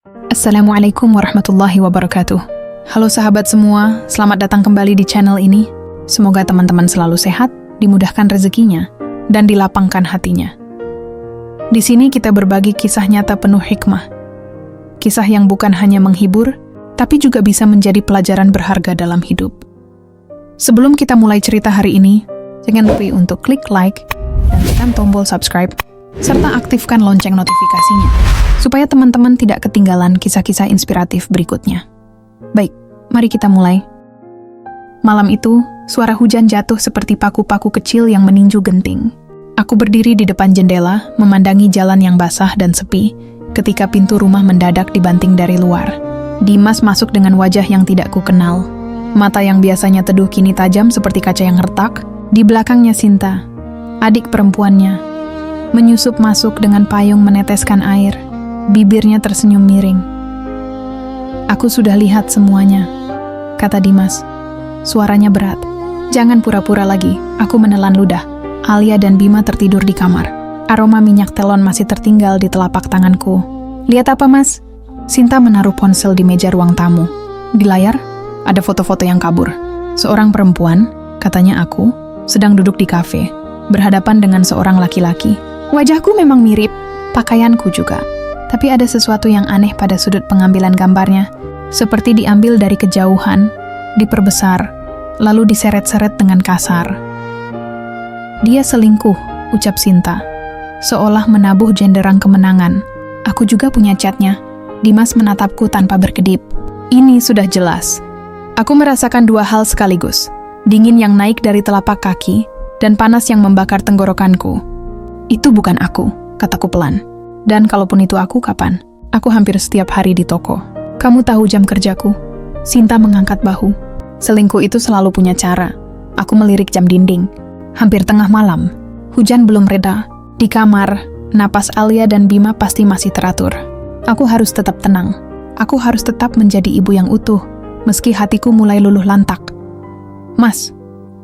Assalamualaikum warahmatullahi wabarakatuh. Halo sahabat semua, selamat datang kembali di channel ini. Semoga teman-teman selalu sehat, dimudahkan rezekinya, dan dilapangkan hatinya. Di sini kita berbagi kisah nyata penuh hikmah. Kisah yang bukan hanya menghibur, tapi juga bisa menjadi pelajaran berharga dalam hidup. Sebelum kita mulai cerita hari ini, jangan lupa untuk klik like dan tekan tombol subscribe, serta aktifkan lonceng notifikasinya, supaya teman-teman tidak ketinggalan kisah-kisah inspiratif berikutnya. Baik, mari kita mulai. Malam itu, suara hujan jatuh seperti paku-paku kecil yang meninju genting. Aku berdiri di depan jendela, memandangi jalan yang basah dan sepi, ketika pintu rumah mendadak dibanting dari luar. Dimas masuk dengan wajah yang tidak kukenal. Mata yang biasanya teduh kini tajam seperti kaca yang retak. Di belakangnya Sinta, adik perempuannya, menyusup masuk dengan payung meneteskan air. Bibirnya tersenyum miring. "Aku sudah lihat semuanya," kata Dimas. Suaranya berat. "Jangan pura-pura lagi." Aku menelan ludah. Alia dan Bima tertidur di kamar. Aroma minyak telon masih tertinggal di telapak tanganku. "Lihat apa, Mas?" Sinta menaruh ponsel di meja ruang tamu. Di layar, ada foto-foto yang kabur. Seorang perempuan, katanya aku, sedang duduk di kafe, berhadapan dengan seorang laki-laki. Wajahku memang mirip, pakaianku juga. Tapi ada sesuatu yang aneh pada sudut pengambilan gambarnya, seperti diambil dari kejauhan, diperbesar, lalu diseret-seret dengan kasar. "Dia selingkuh," ucap Sinta, seolah menabuh jenderang kemenangan. "Aku juga punya chatnya." Dimas menatapku tanpa berkedip. "Ini sudah jelas." Aku merasakan dua hal sekaligus, dingin yang naik dari telapak kaki, dan panas yang membakar tenggorokanku. "Itu bukan aku," kataku pelan. "Dan kalaupun itu aku, kapan? Aku hampir setiap hari di toko." "Kamu tahu jam kerjaku?" Sinta mengangkat bahu. "Selingkuh itu selalu punya cara." Aku melirik jam dinding. Hampir tengah malam. Hujan belum reda. Di kamar, napas Alia dan Bima pasti masih teratur. Aku harus tetap tenang. Aku harus tetap menjadi ibu yang utuh, meski hatiku mulai luluh lantak. "Mas,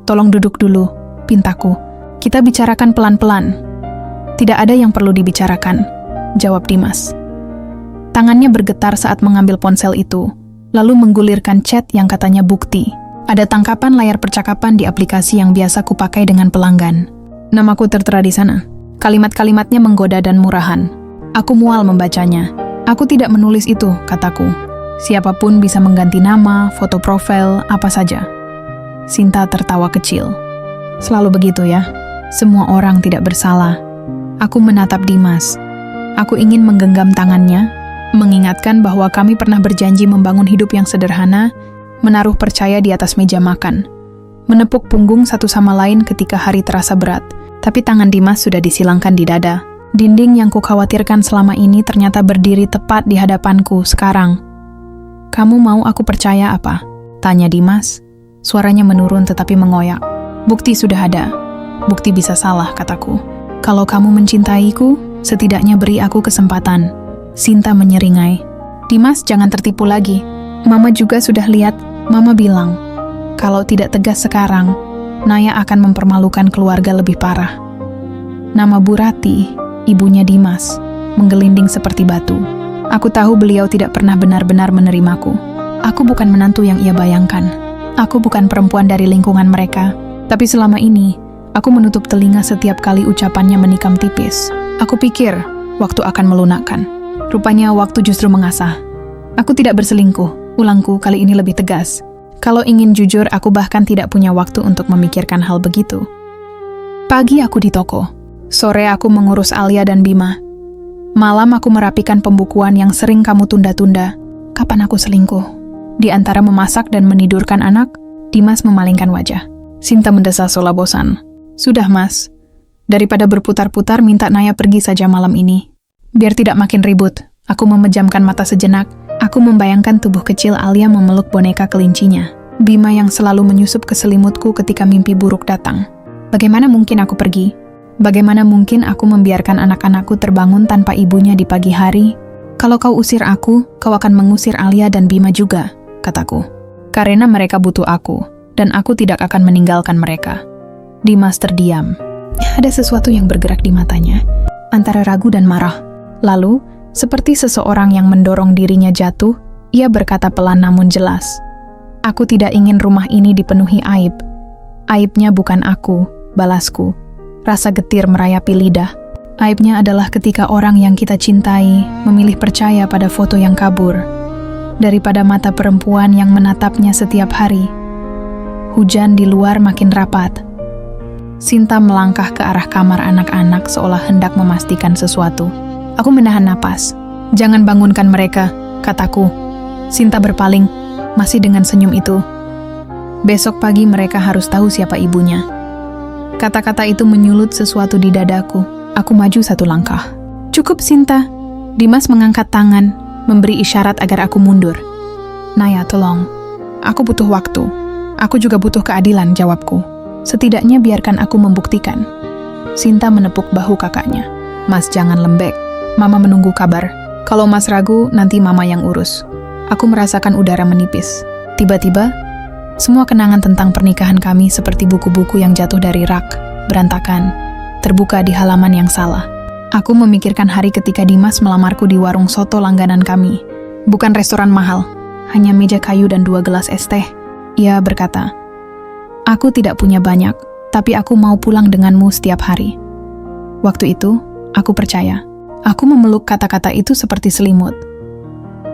tolong duduk dulu," pintaku. "Kita bicarakan pelan-pelan." "Tidak ada yang perlu dibicarakan," jawab Dimas. Tangannya bergetar saat mengambil ponsel itu, lalu menggulirkan chat yang katanya bukti. Ada tangkapan layar percakapan di aplikasi yang biasa kupakai dengan pelanggan. Namaku tertera di sana. Kalimat-kalimatnya menggoda dan murahan. Aku mual membacanya. "Aku tidak menulis itu," kataku. "Siapapun bisa mengganti nama, foto profil, apa saja." Sinta tertawa kecil. "Selalu begitu ya. Semua orang tidak bersalah." Aku menatap Dimas. Aku ingin menggenggam tangannya, mengingatkan bahwa kami pernah berjanji membangun hidup yang sederhana, menaruh percaya di atas meja makan, menepuk punggung satu sama lain ketika hari terasa berat. Tapi tangan Dimas sudah disilangkan di dada. Dinding yang kukhawatirkan selama ini ternyata berdiri tepat di hadapanku sekarang. "Kamu mau aku percaya apa?" tanya Dimas. Suaranya menurun tetapi mengoyak. "Bukti sudah ada. Bukti bisa salah," kataku. "Kalau kamu mencintaiku, setidaknya beri aku kesempatan." Sinta menyeringai. "Dimas, jangan tertipu lagi. Mama juga sudah lihat." Mama bilang, kalau tidak tegas sekarang, Naya akan mempermalukan keluarga lebih parah. Nama Bu Rati, ibunya Dimas, menggelinding seperti batu. Aku tahu beliau tidak pernah benar-benar menerimaku. Aku bukan menantu yang ia bayangkan. Aku bukan perempuan dari lingkungan mereka. Tapi selama ini, aku menutup telinga setiap kali ucapannya menikam tipis. Aku pikir, waktu akan melunakkan. Rupanya waktu justru mengasah. "Aku tidak berselingkuh," ulangku kali ini lebih tegas. Kalau ingin jujur, aku bahkan tidak punya waktu untuk memikirkan hal begitu. Pagi aku di toko. Sore aku mengurus Alia dan Bima. Malam aku merapikan pembukuan yang sering kamu tunda-tunda. Kapan aku selingkuh? Di antara memasak dan menidurkan anak, Dimas memalingkan wajah. Sinta mendesah seolah bosan. "Sudah, Mas. Daripada berputar-putar, minta Naya pergi saja malam ini. Biar tidak makin ribut." Aku memejamkan mata sejenak. Aku membayangkan tubuh kecil Alia memeluk boneka kelincinya. Bima yang selalu menyusup ke selimutku ketika mimpi buruk datang. Bagaimana mungkin aku pergi? Bagaimana mungkin aku membiarkan anak-anakku terbangun tanpa ibunya di pagi hari? "Kalau kau usir aku, kau akan mengusir Alia dan Bima juga," kataku. "Karena mereka butuh aku, dan aku tidak akan meninggalkan mereka." Dimas terdiam. Ada sesuatu yang bergerak di matanya, antara ragu dan marah. Lalu, Seperti seseorang yang mendorong dirinya jatuh, ia berkata pelan namun jelas, "Aku tidak ingin rumah ini dipenuhi aib. Aibnya bukan aku," balasku. Rasa getir merayapi lidah. Aibnya adalah ketika orang yang kita cintai memilih percaya pada foto yang kabur, daripada mata perempuan yang menatapnya setiap hari. Hujan di luar makin rapat. Sinta melangkah ke arah kamar anak-anak seolah hendak memastikan sesuatu. Aku menahan napas. "Jangan bangunkan mereka," kataku. Sinta berpaling, masih dengan senyum itu. "Besok pagi mereka harus tahu siapa ibunya." Kata-kata itu menyulut sesuatu di dadaku. Aku maju satu langkah. "Cukup, Sinta." Dimas mengangkat tangan, memberi isyarat agar aku mundur. "Naya, tolong. Aku butuh waktu. Aku juga butuh keadilan," jawabku. "Setidaknya biarkan aku membuktikan." Sinta menepuk bahu kakaknya. "Mas, jangan lembek. Mama menunggu kabar. Kalau Mas ragu, nanti Mama yang urus." Aku merasakan udara menipis. Tiba-tiba, semua kenangan tentang pernikahan kami seperti buku-buku yang jatuh dari rak, berantakan, terbuka di halaman yang salah. Aku memikirkan hari ketika Dimas melamarku di warung soto langganan kami. Bukan restoran mahal, hanya meja kayu dan 2 gelas es teh. Ia berkata, "Aku tidak punya banyak, tapi aku mau pulang denganmu setiap hari." Waktu itu, aku percaya. Aku memeluk kata-kata itu seperti selimut.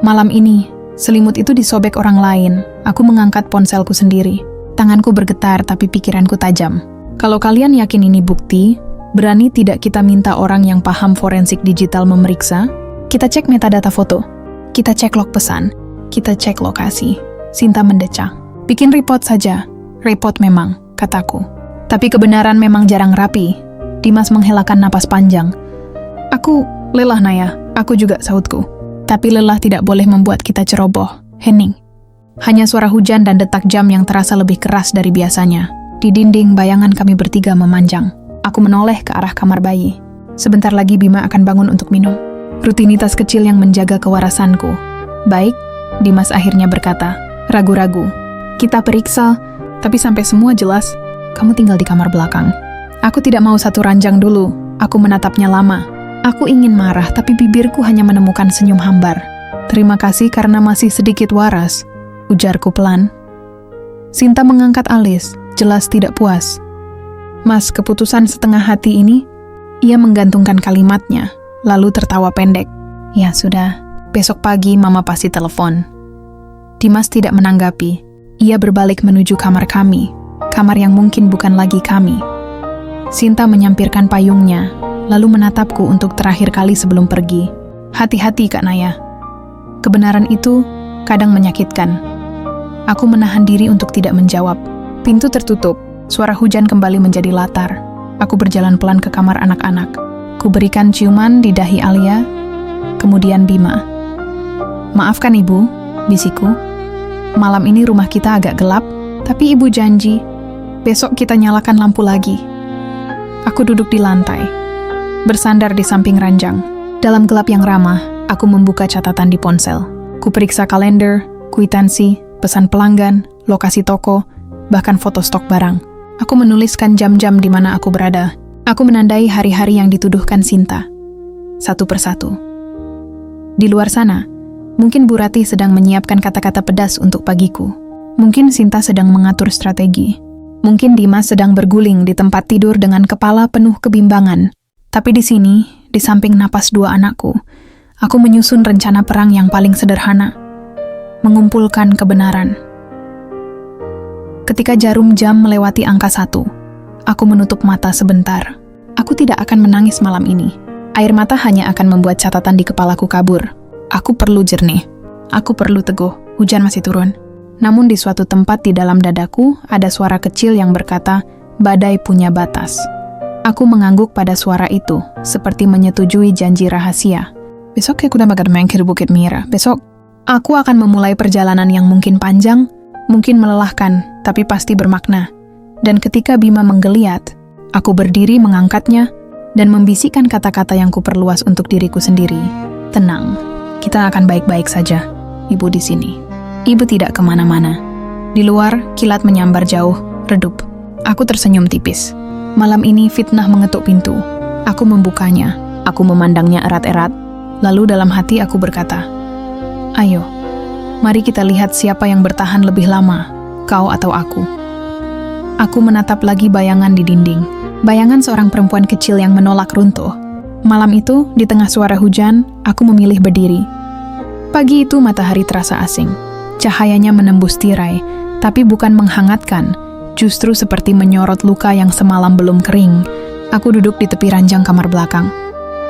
Malam ini, selimut itu disobek orang lain. Aku mengangkat ponselku sendiri. Tanganku bergetar tapi pikiranku tajam. Kalau kalian yakin ini bukti, berani tidak kita minta orang yang paham forensik digital memeriksa? Kita cek metadata foto. Kita cek log pesan. Kita cek lokasi. Sinta mendecak. "Bikin report saja." "Report memang," kataku. "Tapi kebenaran memang jarang rapi." Dimas menghelakan napas panjang. "Aku lelah, Naya." "Aku juga," sahutku. "Tapi lelah tidak boleh membuat kita ceroboh, hening." Hanya suara hujan dan detak jam yang terasa lebih keras dari biasanya. Di dinding, bayangan kami bertiga memanjang. Aku menoleh ke arah kamar bayi. Sebentar lagi Bima akan bangun untuk minum. Rutinitas kecil yang menjaga kewarasanku. "Baik," Dimas akhirnya berkata, ragu-ragu. "Kita periksa, tapi sampai semua jelas, kamu tinggal di kamar belakang." Aku tidak mau satu ranjang dulu. Aku menatapnya lama. Aku ingin marah, tapi bibirku hanya menemukan senyum hambar. "Terima kasih karena masih sedikit waras," ujarku pelan. Sinta mengangkat alis, jelas tidak puas. "Mas, keputusan setengah hati ini?" Ia menggantungkan kalimatnya, lalu tertawa pendek. "Ya sudah, besok pagi Mama pasti telepon." Dimas tidak menanggapi. Ia berbalik menuju kamar kami, kamar yang mungkin bukan lagi kami. Sinta menyampirkan payungnya, lalu menatapku untuk terakhir kali sebelum pergi. "Hati-hati, Kak Naya." Kebenaran itu kadang menyakitkan. Aku menahan diri untuk tidak menjawab. Pintu tertutup, suara hujan kembali menjadi latar. Aku berjalan pelan ke kamar anak-anak. Ku berikan ciuman di dahi Alia, kemudian Bima. "Maafkan Ibu," bisikku. "Malam ini rumah kita agak gelap, tapi Ibu janji, besok kita nyalakan lampu lagi." Aku duduk di lantai, bersandar di samping ranjang. Dalam gelap yang ramah, aku membuka catatan di ponsel. Ku periksa kalender, kwitansi, pesan pelanggan, lokasi toko, bahkan foto stok barang. Aku menuliskan jam-jam di mana aku berada. Aku menandai hari-hari yang dituduhkan Sinta, satu persatu. Di luar sana, mungkin Bu Rati sedang menyiapkan kata-kata pedas untuk pagiku. Mungkin Sinta sedang mengatur strategi. Mungkin Dimas sedang berguling di tempat tidur dengan kepala penuh kebimbangan. Tapi di sini, di samping napas 2 anakku, aku menyusun rencana perang yang paling sederhana. Mengumpulkan kebenaran. Ketika jarum jam melewati angka 1, aku menutup mata sebentar. Aku tidak akan menangis malam ini. Air mata hanya akan membuat catatan di kepalaku kabur. Aku perlu jernih. Aku perlu teguh. Hujan masih turun. Namun di suatu tempat di dalam dadaku ada suara kecil yang berkata, "Badai punya batas." Aku mengangguk pada suara itu, seperti menyetujui janji rahasia. "Besok aku akan main ke Bukit Mira. Besok, aku akan memulai perjalanan yang mungkin panjang, mungkin melelahkan, tapi pasti bermakna." Dan ketika Bima menggeliat, aku berdiri mengangkatnya dan membisikkan kata-kata yang kuperluas untuk diriku sendiri. "Tenang, kita akan baik-baik saja. Ibu di sini." Ibu tidak kemana-mana. Di luar, kilat menyambar jauh, redup. Aku tersenyum tipis. Malam ini fitnah mengetuk pintu. Aku membukanya. Aku memandangnya erat-erat. Lalu dalam hati aku berkata, "Ayo, mari kita lihat siapa yang bertahan lebih lama, kau atau aku." Aku menatap lagi bayangan di dinding. Bayangan seorang perempuan kecil yang menolak runtuh. Malam itu, di tengah suara hujan, aku memilih berdiri. Pagi itu matahari terasa asing. Cahayanya menembus tirai, tapi bukan menghangatkan, justru seperti menyorot luka yang semalam belum kering. Aku duduk di tepi ranjang kamar belakang.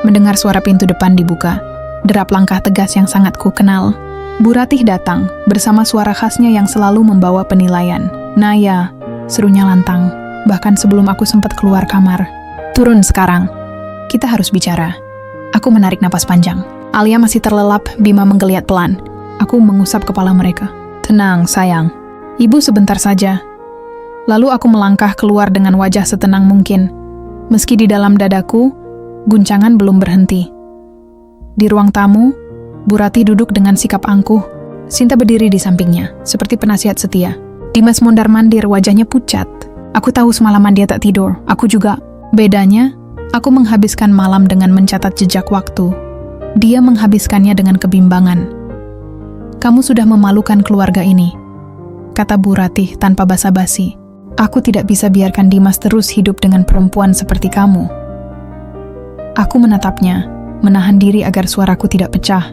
Mendengar suara pintu depan dibuka, derap langkah tegas yang sangat ku kenal. Bu Ratih datang, bersama suara khasnya yang selalu membawa penilaian. "Naya," serunya lantang, bahkan sebelum aku sempat keluar kamar. "Turun sekarang. Kita harus bicara." Aku menarik napas panjang. Alia masih terlelap, Bima menggeliat pelan. Aku mengusap kepala mereka. "Tenang, sayang. Ibu sebentar saja." Lalu aku melangkah keluar dengan wajah setenang mungkin. Meski di dalam dadaku, guncangan belum berhenti. Di ruang tamu, Bu Ratih duduk dengan sikap angkuh. Sinta berdiri di sampingnya, seperti penasihat setia. Dimas mondar-mandir, wajahnya pucat. Aku tahu semalaman dia tak tidur, aku juga. Bedanya, aku menghabiskan malam dengan mencatat jejak waktu. Dia menghabiskannya dengan kebimbangan. "Kamu sudah memalukan keluarga ini," kata Bu Ratih tanpa basa-basi. "Aku tidak bisa biarkan Dimas terus hidup dengan perempuan seperti kamu." Aku menatapnya, menahan diri agar suaraku tidak pecah.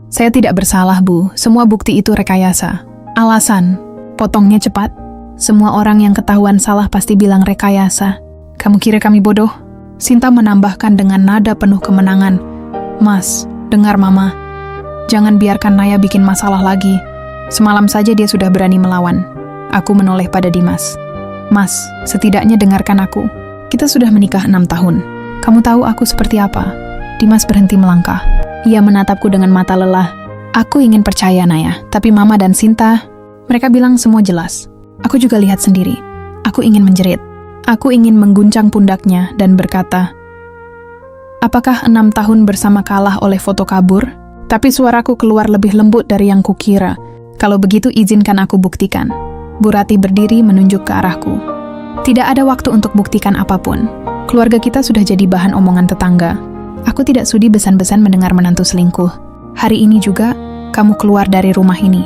"Saya tidak bersalah, Bu. Semua bukti itu rekayasa." "Alasan?" Potongnya cepat. "Semua orang yang ketahuan salah pasti bilang rekayasa. Kamu kira kami bodoh?" Sinta menambahkan dengan nada penuh kemenangan. "Mas, dengar Mama. Jangan biarkan Naya bikin masalah lagi. Semalam saja dia sudah berani melawan." Aku menoleh pada Dimas. "Mas, setidaknya dengarkan aku. Kita sudah menikah 6 tahun. Kamu tahu aku seperti apa?" Dimas berhenti melangkah. Ia menatapku dengan mata lelah. "Aku ingin percaya, Naya, tapi Mama dan Sinta, mereka bilang semua jelas. Aku juga lihat sendiri." Aku ingin menjerit. Aku ingin mengguncang pundaknya dan berkata, "Apakah 6 tahun bersama kalah oleh foto kabur?" Tapi suaraku keluar lebih lembut dari yang kukira. "Kalau begitu izinkan aku buktikan." Bu Ratih berdiri menunjuk ke arahku. "Tidak ada waktu untuk buktikan apapun. Keluarga kita sudah jadi bahan omongan tetangga. Aku tidak sudi besan-besan mendengar menantu selingkuh. Hari ini juga, kamu keluar dari rumah ini."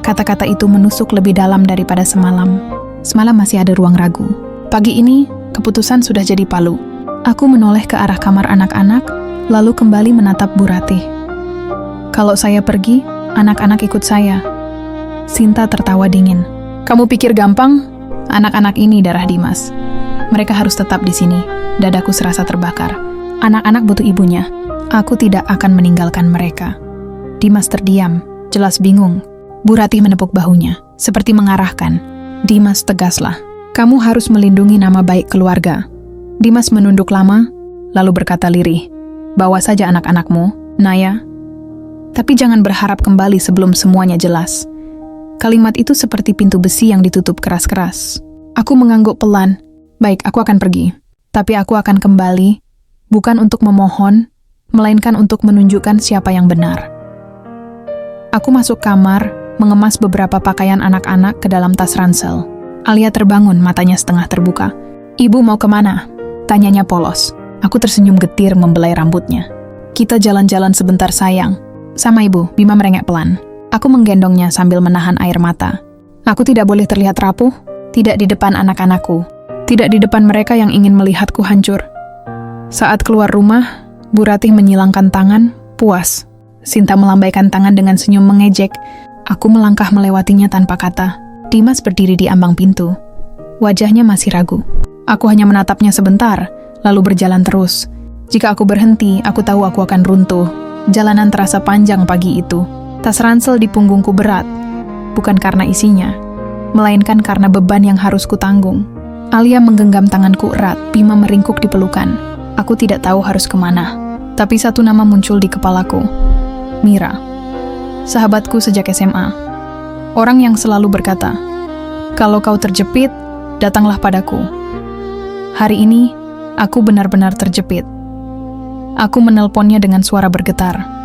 Kata-kata itu menusuk lebih dalam daripada semalam. Semalam masih ada ruang ragu. Pagi ini, keputusan sudah jadi palu. Aku menoleh ke arah kamar anak-anak, lalu kembali menatap Bu Ratih. "Kalau saya pergi, anak-anak ikut saya." Sinta tertawa dingin. "Kamu pikir gampang? Anak-anak ini darah Dimas. Mereka harus tetap di sini." Dadaku serasa terbakar. Anak-anak butuh ibunya. Aku tidak akan meninggalkan mereka. Dimas terdiam, jelas bingung. Bu Ratih menepuk bahunya, seperti mengarahkan. "Dimas, tegaslah. Kamu harus melindungi nama baik keluarga." Dimas menunduk lama, lalu berkata lirih, "Bawa saja anak-anakmu, Naya. Tapi jangan berharap kembali sebelum semuanya jelas." Kalimat itu seperti pintu besi yang ditutup keras-keras. Aku mengangguk pelan. "Baik, aku akan pergi. Tapi aku akan kembali, bukan untuk memohon, melainkan untuk menunjukkan siapa yang benar." Aku masuk kamar, mengemas beberapa pakaian anak-anak ke dalam tas ransel. Alia terbangun, matanya setengah terbuka. "Ibu mau kemana?" tanyanya polos. Aku tersenyum getir membelai rambutnya. "Kita jalan-jalan sebentar, sayang." "Sama ibu," Bima merengek pelan. Aku menggendongnya sambil menahan air mata. Aku tidak boleh terlihat rapuh, tidak di depan anak-anakku, tidak di depan mereka yang ingin melihatku hancur. Saat keluar rumah, Bu Ratih menyilangkan tangan, puas. Sinta melambaikan tangan dengan senyum mengejek. Aku melangkah melewatinya tanpa kata. Dimas berdiri di ambang pintu. Wajahnya masih ragu. Aku hanya menatapnya sebentar, lalu berjalan terus. Jika aku berhenti, aku tahu aku akan runtuh. Jalanan terasa panjang pagi itu. Tas ransel di punggungku berat, bukan karena isinya, melainkan karena beban yang harus kutanggung. Alia menggenggam tanganku erat, Bima meringkuk di pelukan. Aku tidak tahu harus kemana, tapi satu nama muncul di kepalaku. Mira, sahabatku sejak SMA. Orang yang selalu berkata, "Kalau kau terjepit, datanglah padaku." Hari ini, aku benar-benar terjepit. Aku menelponnya dengan suara bergetar.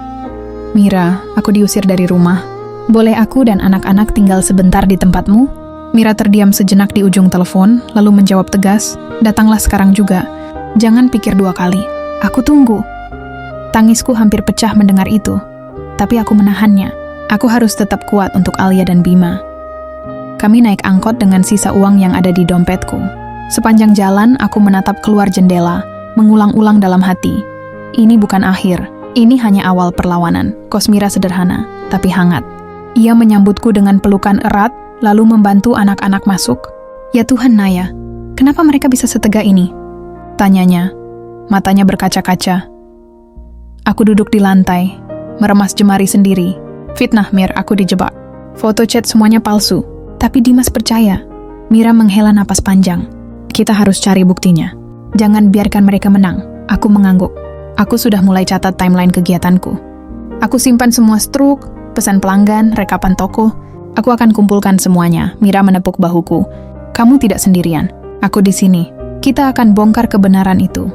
"Mira, aku diusir dari rumah. Boleh aku dan anak-anak tinggal sebentar di tempatmu?" Mira terdiam sejenak di ujung telepon, lalu menjawab tegas, "Datanglah sekarang juga. Jangan pikir 2 kali. Aku tunggu." Tangisku hampir pecah mendengar itu, tapi aku menahannya. Aku harus tetap kuat untuk Alia dan Bima. Kami naik angkot dengan sisa uang yang ada di dompetku. Sepanjang jalan, aku menatap keluar jendela, mengulang-ulang dalam hati. Ini bukan akhir, ini hanya awal perlawanan. Kosmira sederhana, tapi hangat. Ia menyambutku dengan pelukan erat, lalu membantu anak-anak masuk. Ya Tuhan, Naya, kenapa mereka bisa setegak ini? Tanyanya, matanya berkaca-kaca. Aku duduk di lantai, meremas jemari sendiri. Fitnah, Mir, aku dijebak. Foto chat semuanya palsu. Tapi Dimas percaya. Mira menghela napas panjang. Kita harus cari buktinya. Jangan biarkan mereka menang. Aku mengangguk. Aku sudah mulai catat timeline kegiatanku. Aku simpan semua struk, pesan pelanggan, rekapan toko. Aku akan kumpulkan semuanya. Mira menepuk bahuku. Kamu tidak sendirian. Aku di sini. Kita akan bongkar kebenaran itu.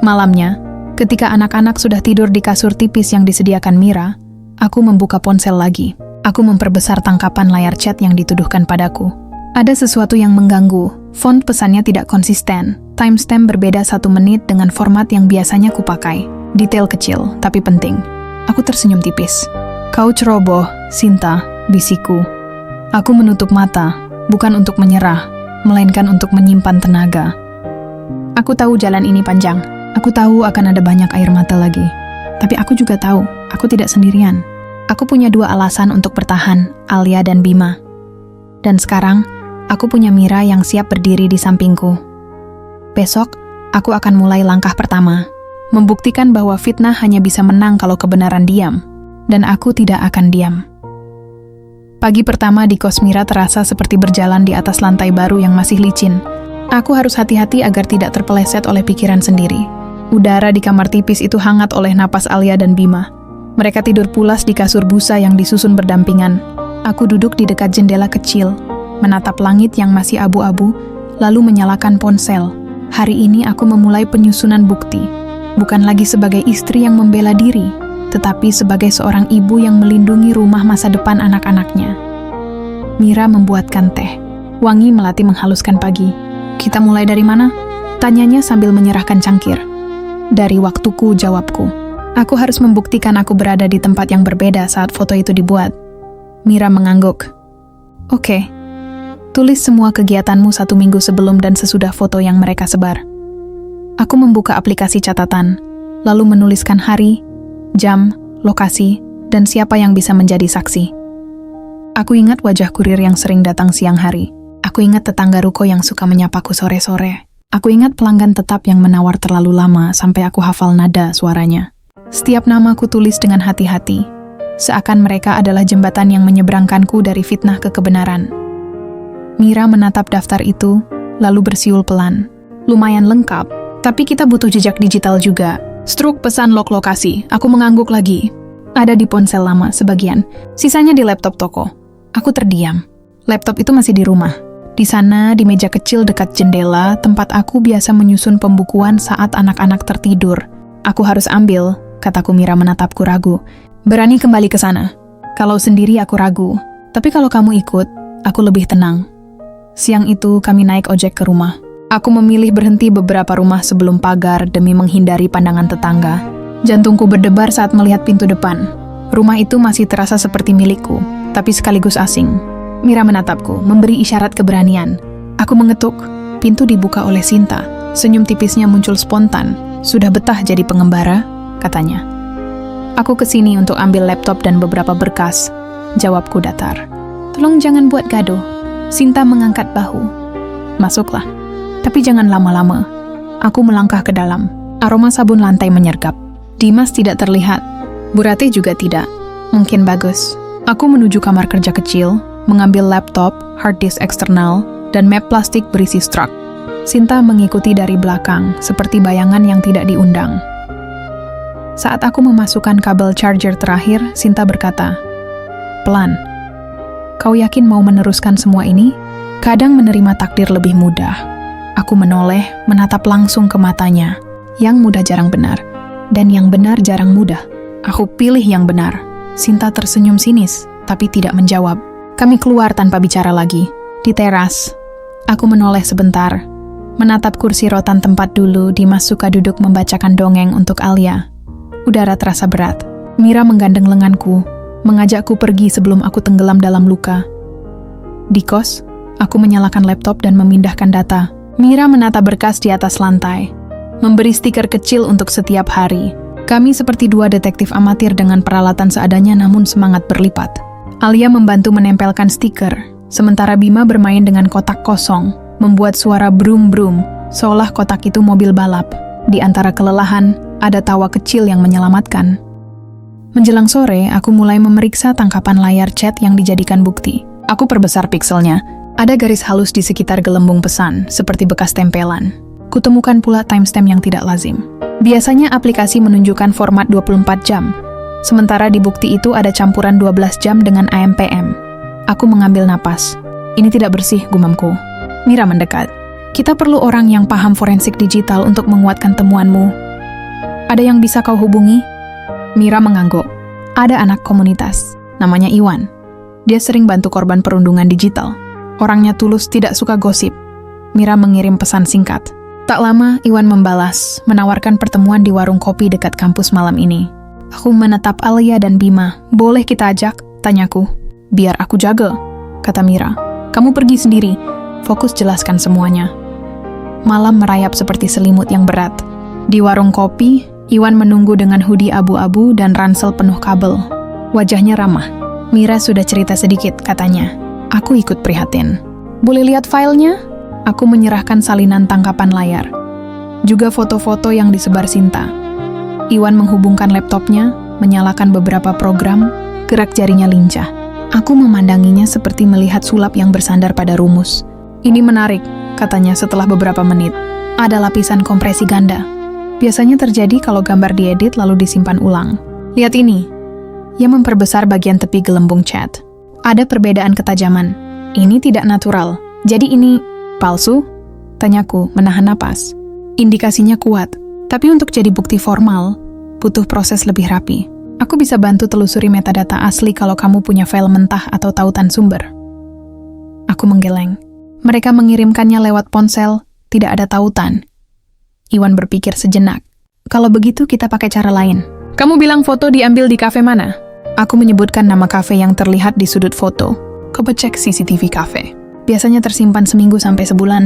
Malamnya, ketika anak-anak sudah tidur di kasur tipis yang disediakan Mira, aku membuka ponsel lagi. Aku memperbesar tangkapan layar chat yang dituduhkan padaku. Ada sesuatu yang mengganggu. Font pesannya tidak konsisten. Timestamp berbeda 1 menit dengan format yang biasanya kupakai. Detail kecil, tapi penting. Aku tersenyum tipis. Kau ceroboh, Sinta, bisiku. Aku menutup mata, bukan untuk menyerah, melainkan untuk menyimpan tenaga. Aku tahu jalan ini panjang. Aku tahu akan ada banyak air mata lagi. Tapi aku juga tahu, aku tidak sendirian. Aku punya 2 alasan untuk bertahan, Alia dan Bima. Dan sekarang, aku punya Mira yang siap berdiri di sampingku. Besok, aku akan mulai langkah pertama. Membuktikan bahwa fitnah hanya bisa menang kalau kebenaran diam. Dan aku tidak akan diam. Pagi pertama di kos Mira terasa seperti berjalan di atas lantai baru yang masih licin. Aku harus hati-hati agar tidak terpeleset oleh pikiran sendiri. Udara di kamar tipis itu hangat oleh napas Alia dan Bima. Mereka tidur pulas di kasur busa yang disusun berdampingan. Aku duduk di dekat jendela kecil, menatap langit yang masih abu-abu, lalu menyalakan ponsel. Hari ini aku memulai penyusunan bukti. Bukan lagi sebagai istri yang membela diri, tetapi sebagai seorang ibu yang melindungi rumah masa depan anak-anaknya. Mira membuatkan teh. Wangi melati menghaluskan pagi. Kita mulai dari mana? Tanyanya sambil menyerahkan cangkir. Dari waktuku, jawabku. Aku harus membuktikan aku berada di tempat yang berbeda saat foto itu dibuat. Mira mengangguk. Oke. Tulis semua kegiatanmu 1 minggu sebelum dan sesudah foto yang mereka sebar. Aku membuka aplikasi catatan, lalu menuliskan hari, jam, lokasi, dan siapa yang bisa menjadi saksi. Aku ingat wajah kurir yang sering datang siang hari. Aku ingat tetangga ruko yang suka menyapaku sore-sore. Aku ingat pelanggan tetap yang menawar terlalu lama sampai aku hafal nada suaranya. Setiap nama ku tulis dengan hati-hati, seakan mereka adalah jembatan yang menyeberangkanku dari fitnah ke kebenaran. Mira menatap daftar itu, lalu bersiul pelan. Lumayan lengkap, tapi kita butuh jejak digital juga. Struk pesan log lokasi, aku mengangguk lagi. Ada di ponsel lama sebagian, sisanya di laptop toko. Aku terdiam. Laptop itu masih di rumah. Di sana, di meja kecil dekat jendela, tempat aku biasa menyusun pembukuan saat anak-anak tertidur. Aku harus ambil, kataku. Mira menatapku ragu. Berani kembali ke sana? Kalau sendiri aku ragu, tapi kalau kamu ikut, aku lebih tenang. Siang itu kami naik ojek ke rumah. Aku memilih berhenti beberapa rumah sebelum pagar demi menghindari pandangan tetangga. Jantungku berdebar saat melihat pintu depan. Rumah itu masih terasa seperti milikku, tapi sekaligus asing. Mira menatapku, memberi isyarat keberanian. Aku mengetuk. Pintu dibuka oleh Sinta. Senyum tipisnya muncul spontan. Sudah betah jadi pengembara? Katanya. Aku kesini untuk ambil laptop dan beberapa berkas. Jawabku datar. Tolong jangan buat gaduh. Sinta mengangkat bahu. Masuklah. Tapi jangan lama-lama. Aku melangkah ke dalam. Aroma sabun lantai menyergap. Dimas tidak terlihat. Bu Ratih juga tidak. Mungkin bagus. Aku menuju kamar kerja kecil, mengambil laptop, hard disk eksternal, dan map plastik berisi struk. Sinta mengikuti dari belakang, seperti bayangan yang tidak diundang. Saat aku memasukkan kabel charger terakhir, Sinta berkata, "Pelan. Kau yakin mau meneruskan semua ini? Kadang menerima takdir lebih mudah." Aku menoleh, menatap langsung ke matanya. Yang mudah jarang benar, dan yang benar jarang mudah. Aku pilih yang benar. Sinta tersenyum sinis, tapi tidak menjawab. Kami keluar tanpa bicara lagi. Di teras, aku menoleh sebentar. Menatap kursi rotan tempat dulu Dimas suka duduk membacakan dongeng untuk Alia. Udara terasa berat. Mira menggandeng lenganku, mengajakku pergi sebelum aku tenggelam dalam luka. Di kos, aku menyalakan laptop dan memindahkan data. Mira menata berkas di atas lantai, memberi stiker kecil untuk setiap hari. Kami seperti dua detektif amatir dengan peralatan seadanya namun semangat berlipat. Alia membantu menempelkan stiker, sementara Bima bermain dengan kotak kosong, membuat suara brum-brum, seolah kotak itu mobil balap. Di antara kelelahan, ada tawa kecil yang menyelamatkan. Menjelang sore, aku mulai memeriksa tangkapan layar chat yang dijadikan bukti. Aku perbesar pikselnya. Ada garis halus di sekitar gelembung pesan, seperti bekas tempelan. Kutemukan pula timestamp yang tidak lazim. Biasanya aplikasi menunjukkan format 24 jam, sementara di bukti itu ada campuran 12 jam dengan AMPM. Aku mengambil napas. Ini tidak bersih, gumamku. Mira mendekat. Kita perlu orang yang paham forensik digital untuk menguatkan temuanmu. Ada yang bisa kau hubungi? Mira mengangguk. Ada anak komunitas, namanya Iwan. Dia sering bantu korban perundungan digital. Orangnya tulus, tidak suka gosip. Mira mengirim pesan singkat. Tak lama, Iwan membalas, menawarkan pertemuan di warung kopi dekat kampus malam ini. Aku menatap Alia dan Bima. Boleh kita ajak? Tanyaku. Biar aku jaga, kata Mira. Kamu pergi sendiri. Fokus jelaskan semuanya. Malam merayap seperti selimut yang berat. Di warung kopi, Iwan menunggu dengan hoodie abu-abu dan ransel penuh kabel. Wajahnya ramah. Mira sudah cerita sedikit, katanya. Aku ikut prihatin. Boleh lihat filenya? Aku menyerahkan salinan tangkapan layar. Juga foto-foto yang disebar Sinta. Iwan menghubungkan laptopnya, menyalakan beberapa program, gerak jarinya lincah. Aku memandanginya seperti melihat sulap yang bersandar pada rumus. Ini menarik, katanya setelah beberapa menit. Ada lapisan kompresi ganda. Biasanya terjadi kalau gambar diedit lalu disimpan ulang. Lihat ini. Ia memperbesar bagian tepi gelembung chat. Ada perbedaan ketajaman. Ini tidak natural. Jadi ini palsu? Tanyaku, menahan napas. Indikasinya kuat. Tapi untuk jadi bukti formal, butuh proses lebih rapi. Aku bisa bantu telusuri metadata asli kalau kamu punya file mentah atau tautan sumber. Aku menggeleng. Mereka mengirimkannya lewat ponsel, tidak ada tautan. Iwan berpikir sejenak. Kalau begitu kita pakai cara lain. Kamu bilang foto diambil di kafe mana? Aku menyebutkan nama kafe yang terlihat di sudut foto. Coba cek CCTV kafe. Biasanya tersimpan seminggu sampai sebulan.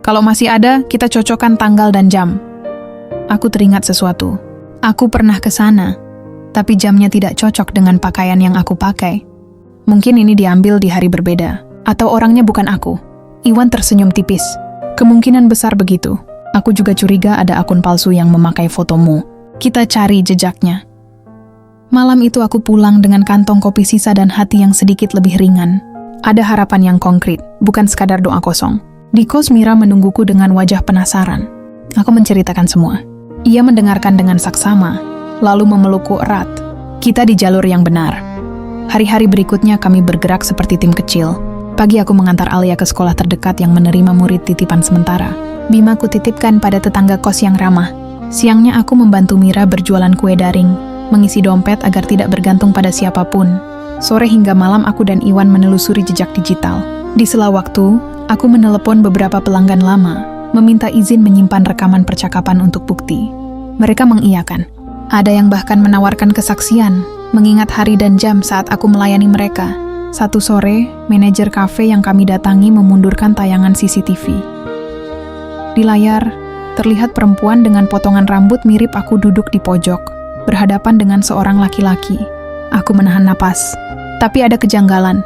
Kalau masih ada, kita cocokkan tanggal dan jam. Aku teringat sesuatu. Aku pernah ke sana, tapi jamnya tidak cocok dengan pakaian yang aku pakai. Mungkin ini diambil di hari berbeda, atau orangnya bukan aku. Iwan tersenyum tipis. Kemungkinan besar begitu. Aku juga curiga ada akun palsu yang memakai fotomu. Kita cari jejaknya. Malam itu aku pulang dengan kantong kopi sisa dan hati yang sedikit lebih ringan. Ada harapan yang konkret, bukan sekadar doa kosong. Di kos, Mira menungguku dengan wajah penasaran. Aku menceritakan semua. Ia mendengarkan dengan saksama, lalu memelukku erat. Kita di jalur yang benar. Hari-hari berikutnya kami bergerak seperti tim kecil. Pagi aku mengantar Alia ke sekolah terdekat yang menerima murid titipan sementara. Bima ku titipkan pada tetangga kos yang ramah. Siangnya aku membantu Mira berjualan kue daring, mengisi dompet agar tidak bergantung pada siapapun. Sore hingga malam aku dan Iwan menelusuri jejak digital. Di sela waktu, aku menelepon beberapa pelanggan lama, meminta izin menyimpan rekaman percakapan untuk bukti. Mereka mengiyakan. Ada yang bahkan menawarkan kesaksian, mengingat hari dan jam saat aku melayani mereka. Satu sore, manajer kafe yang kami datangi memundurkan tayangan CCTV. Di layar, terlihat perempuan dengan potongan rambut mirip aku duduk di pojok, berhadapan dengan seorang laki-laki. Aku menahan napas. Tapi ada kejanggalan.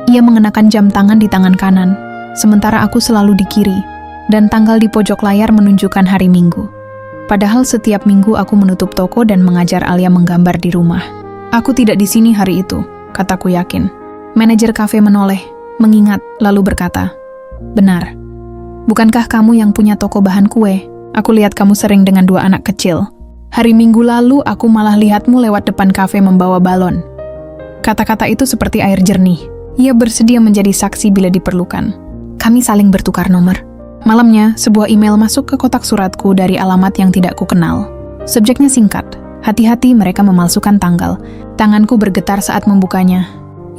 Ia mengenakan jam tangan di tangan kanan, sementara aku selalu di kiri, dan tanggal di pojok layar menunjukkan hari Minggu. Padahal setiap minggu aku menutup toko dan mengajar Alia menggambar di rumah. Aku tidak di sini hari itu, kataku yakin. Manajer kafe menoleh, mengingat, lalu berkata, "Benar. Bukankah kamu yang punya toko bahan kue? Aku lihat kamu sering dengan dua anak kecil. Hari Minggu lalu aku malah lihatmu lewat depan kafe membawa balon." Kata-kata itu seperti air jernih. Ia bersedia menjadi saksi bila diperlukan. Kami saling bertukar nomor. Malamnya, sebuah email masuk ke kotak suratku dari alamat yang tidak kukenal. Subjeknya singkat. Hati-hati mereka memalsukan tanggal. Tanganku bergetar saat membukanya.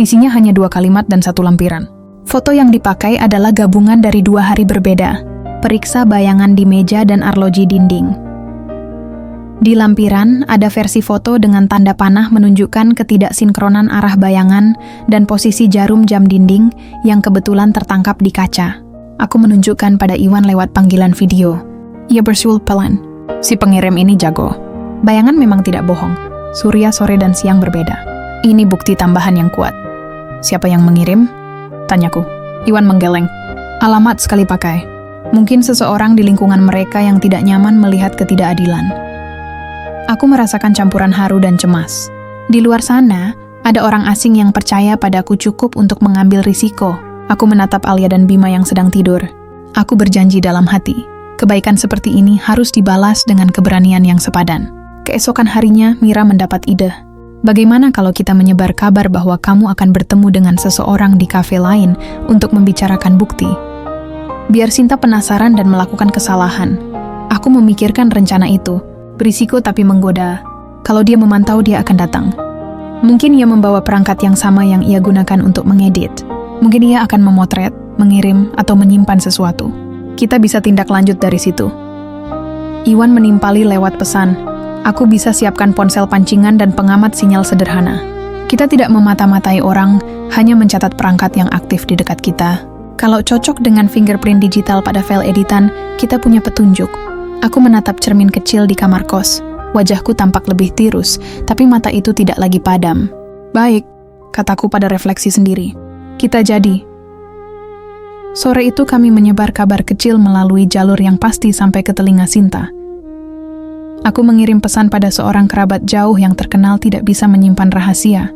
Isinya hanya 2 kalimat dan 1 lampiran. Foto yang dipakai adalah gabungan dari 2 hari berbeda. Periksa bayangan di meja dan arloji dinding. Di lampiran ada versi foto dengan tanda panah menunjukkan ketidaksinkronan arah bayangan dan posisi jarum jam dinding yang kebetulan tertangkap di kaca. Aku menunjukkan pada Iwan lewat panggilan video. Ia bersul pelan. Si pengirim ini jago. Bayangan memang tidak bohong. Surya sore dan siang berbeda. Ini bukti tambahan yang kuat. Siapa yang mengirim? Tanyaku. Iwan menggeleng. Alamat sekali pakai. Mungkin seseorang di lingkungan mereka yang tidak nyaman melihat ketidakadilan. Aku merasakan campuran haru dan cemas. Di luar sana, ada orang asing yang percaya padaku cukup untuk mengambil risiko. Aku menatap Alia dan Bima yang sedang tidur. Aku berjanji dalam hati, kebaikan seperti ini harus dibalas dengan keberanian yang sepadan. Keesokan harinya, Mira mendapat ide. Bagaimana kalau kita menyebar kabar bahwa kamu akan bertemu dengan seseorang di kafe lain untuk membicarakan bukti? Biar Sinta penasaran dan melakukan kesalahan. Aku memikirkan rencana itu. Berisiko tapi menggoda. Kalau dia memantau, dia akan datang. Mungkin ia membawa perangkat yang sama yang ia gunakan untuk mengedit. Mungkin ia akan memotret, mengirim, atau menyimpan sesuatu. Kita bisa tindak lanjut dari situ. Iwan menimpali lewat pesan. Aku bisa siapkan ponsel pancingan dan pengamat sinyal sederhana. Kita tidak memata-matai orang, hanya mencatat perangkat yang aktif di dekat kita. Kalau cocok dengan fingerprint digital pada file editan, kita punya petunjuk. Aku menatap cermin kecil di kamar kos. Wajahku tampak lebih tirus, tapi mata itu tidak lagi padam. Baik, kataku pada refleksi sendiri. Kita jadi. Sore itu kami menyebar kabar kecil melalui jalur yang pasti sampai ke telinga Sinta. Aku mengirim pesan pada seorang kerabat jauh yang terkenal tidak bisa menyimpan rahasia.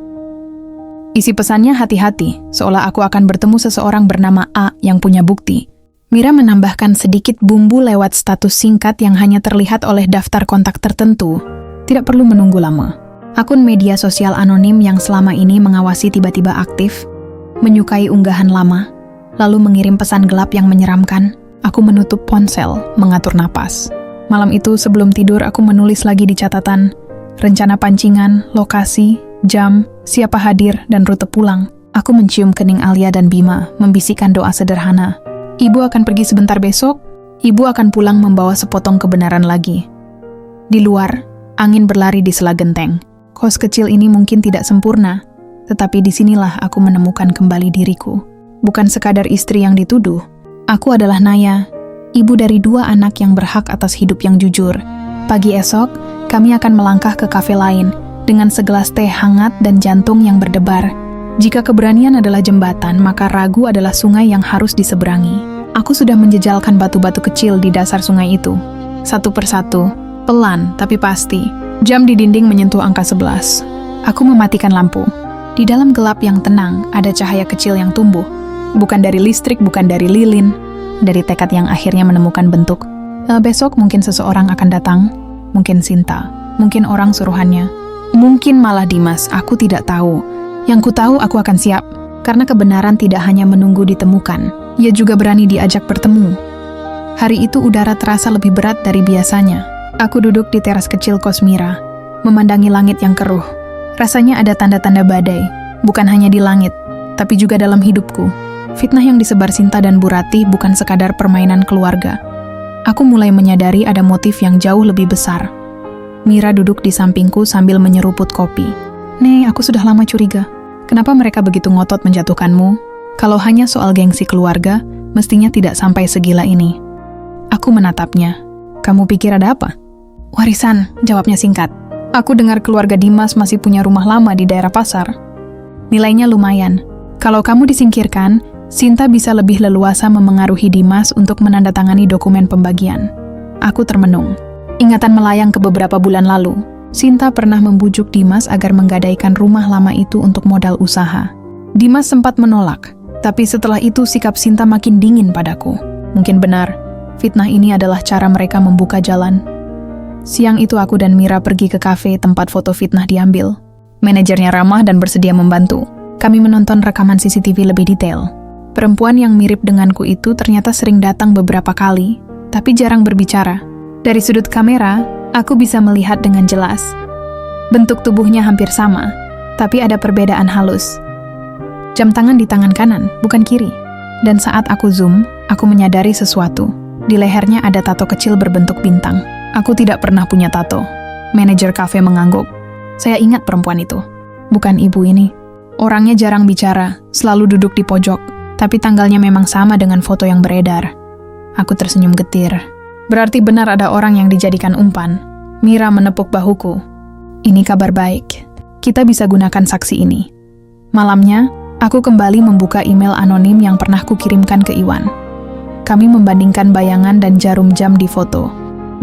Isi pesannya hati-hati, seolah aku akan bertemu seseorang bernama A yang punya bukti. Mira menambahkan sedikit bumbu lewat status singkat yang hanya terlihat oleh daftar kontak tertentu. Tidak perlu menunggu lama. Akun media sosial anonim yang selama ini mengawasi tiba-tiba aktif, menyukai unggahan lama, lalu mengirim pesan gelap yang menyeramkan. Aku menutup ponsel, mengatur napas. Malam itu sebelum tidur aku menulis lagi di catatan, rencana pancingan, lokasi, jam, siapa hadir, dan rute pulang. Aku mencium kening Alia dan Bima, membisikkan doa sederhana. Ibu akan pergi sebentar besok, ibu akan pulang membawa sepotong kebenaran lagi. Di luar, angin berlari di sela genteng. Kos kecil ini mungkin tidak sempurna, tetapi disinilah aku menemukan kembali diriku. Bukan sekadar istri yang dituduh, aku adalah Naya, ibu dari 2 anak yang berhak atas hidup yang jujur. Pagi esok, kami akan melangkah ke kafe lain, dengan segelas teh hangat dan jantung yang berdebar. Jika keberanian adalah jembatan, maka ragu adalah sungai yang harus diseberangi. Aku sudah menjejalkan batu-batu kecil di dasar sungai itu. Satu persatu, pelan tapi pasti. Jam di dinding menyentuh angka 11. Aku mematikan lampu. Di dalam gelap yang tenang, ada cahaya kecil yang tumbuh. Bukan dari listrik, bukan dari lilin. Dari tekad yang akhirnya menemukan bentuk. Besok mungkin seseorang akan datang. Mungkin Sinta. Mungkin orang suruhannya. Mungkin malah Dimas, aku tidak tahu. Yang ku tahu aku akan siap, karena kebenaran tidak hanya menunggu ditemukan, ia juga berani diajak bertemu. Hari itu udara terasa lebih berat dari biasanya. Aku duduk di teras kecil kos Mira, memandangi langit yang keruh. Rasanya ada tanda-tanda badai, bukan hanya di langit, tapi juga dalam hidupku. Fitnah yang disebar Sinta dan Bu Ratih bukan sekadar permainan keluarga. Aku mulai menyadari ada motif yang jauh lebih besar. Mira duduk di sampingku sambil menyeruput kopi. Nih, aku sudah lama curiga. Kenapa mereka begitu ngotot menjatuhkanmu? Kalau hanya soal gengsi keluarga, mestinya tidak sampai segila ini. Aku menatapnya. Kamu pikir ada apa? Warisan, jawabnya singkat. Aku dengar keluarga Dimas masih punya rumah lama di daerah pasar. Nilainya lumayan. Kalau kamu disingkirkan, Sinta bisa lebih leluasa memengaruhi Dimas untuk menandatangani dokumen pembagian. Aku termenung. Ingatan melayang ke beberapa bulan lalu. Sinta pernah membujuk Dimas agar menggadaikan rumah lama itu untuk modal usaha. Dimas sempat menolak, tapi setelah itu sikap Sinta makin dingin padaku. Mungkin benar, fitnah ini adalah cara mereka membuka jalan. Siang itu aku dan Mira pergi ke kafe tempat foto fitnah diambil. Manajernya ramah dan bersedia membantu. Kami menonton rekaman CCTV lebih detail. Perempuan yang mirip denganku itu ternyata sering datang beberapa kali, tapi jarang berbicara. Dari sudut kamera, aku bisa melihat dengan jelas. Bentuk tubuhnya hampir sama, tapi ada perbedaan halus. Jam tangan di tangan kanan, bukan kiri. Dan saat aku zoom, aku menyadari sesuatu. Di lehernya ada tato kecil berbentuk bintang. Aku tidak pernah punya tato. Manajer kafe mengangguk. Saya ingat perempuan itu. Bukan ibu ini. Orangnya jarang bicara, selalu duduk di pojok. Tapi tanggalnya memang sama dengan foto yang beredar. Aku tersenyum getir. Berarti benar ada orang yang dijadikan umpan. Mira menepuk bahuku. Ini kabar baik. Kita bisa gunakan saksi ini. Malamnya, aku kembali membuka email anonim yang pernah kukirimkan ke Iwan. Kami membandingkan bayangan dan jarum jam di foto.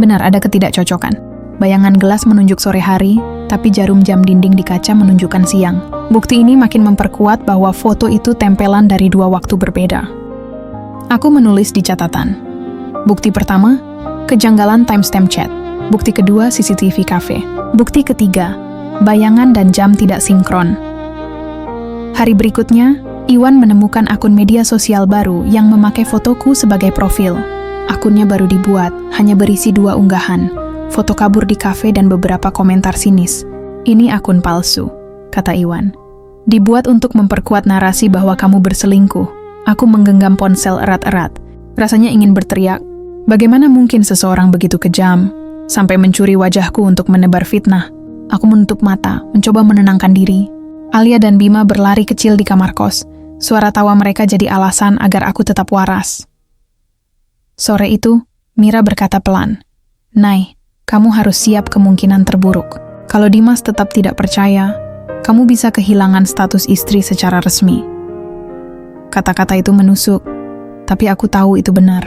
Benar ada ketidakcocokan. Bayangan gelas menunjuk sore hari, tapi jarum jam dinding di kaca menunjukkan siang. Bukti ini makin memperkuat bahwa foto itu tempelan dari dua waktu berbeda. Aku menulis di catatan. Bukti pertama, kejanggalan timestamp chat. Bukti kedua, CCTV cafe. Bukti ketiga, bayangan dan jam tidak sinkron. Hari berikutnya, Iwan menemukan akun media sosial baru yang memakai fotoku sebagai profil. Akunnya baru dibuat, hanya berisi 2 unggahan, foto kabur di kafe dan beberapa komentar sinis. Ini akun palsu, kata Iwan. Dibuat untuk memperkuat narasi bahwa kamu berselingkuh. Aku menggenggam ponsel erat-erat. Rasanya ingin berteriak. Bagaimana mungkin seseorang begitu kejam, sampai mencuri wajahku untuk menebar fitnah? Aku menutup mata, mencoba menenangkan diri. Alia dan Bima berlari kecil di kamar kos. Suara tawa mereka jadi alasan agar aku tetap waras. Sore itu, Mira berkata pelan, "Nay, kamu harus siap kemungkinan terburuk. Kalau Dimas tetap tidak percaya, kamu bisa kehilangan status istri secara resmi." Kata-kata itu menusuk, tapi aku tahu itu benar.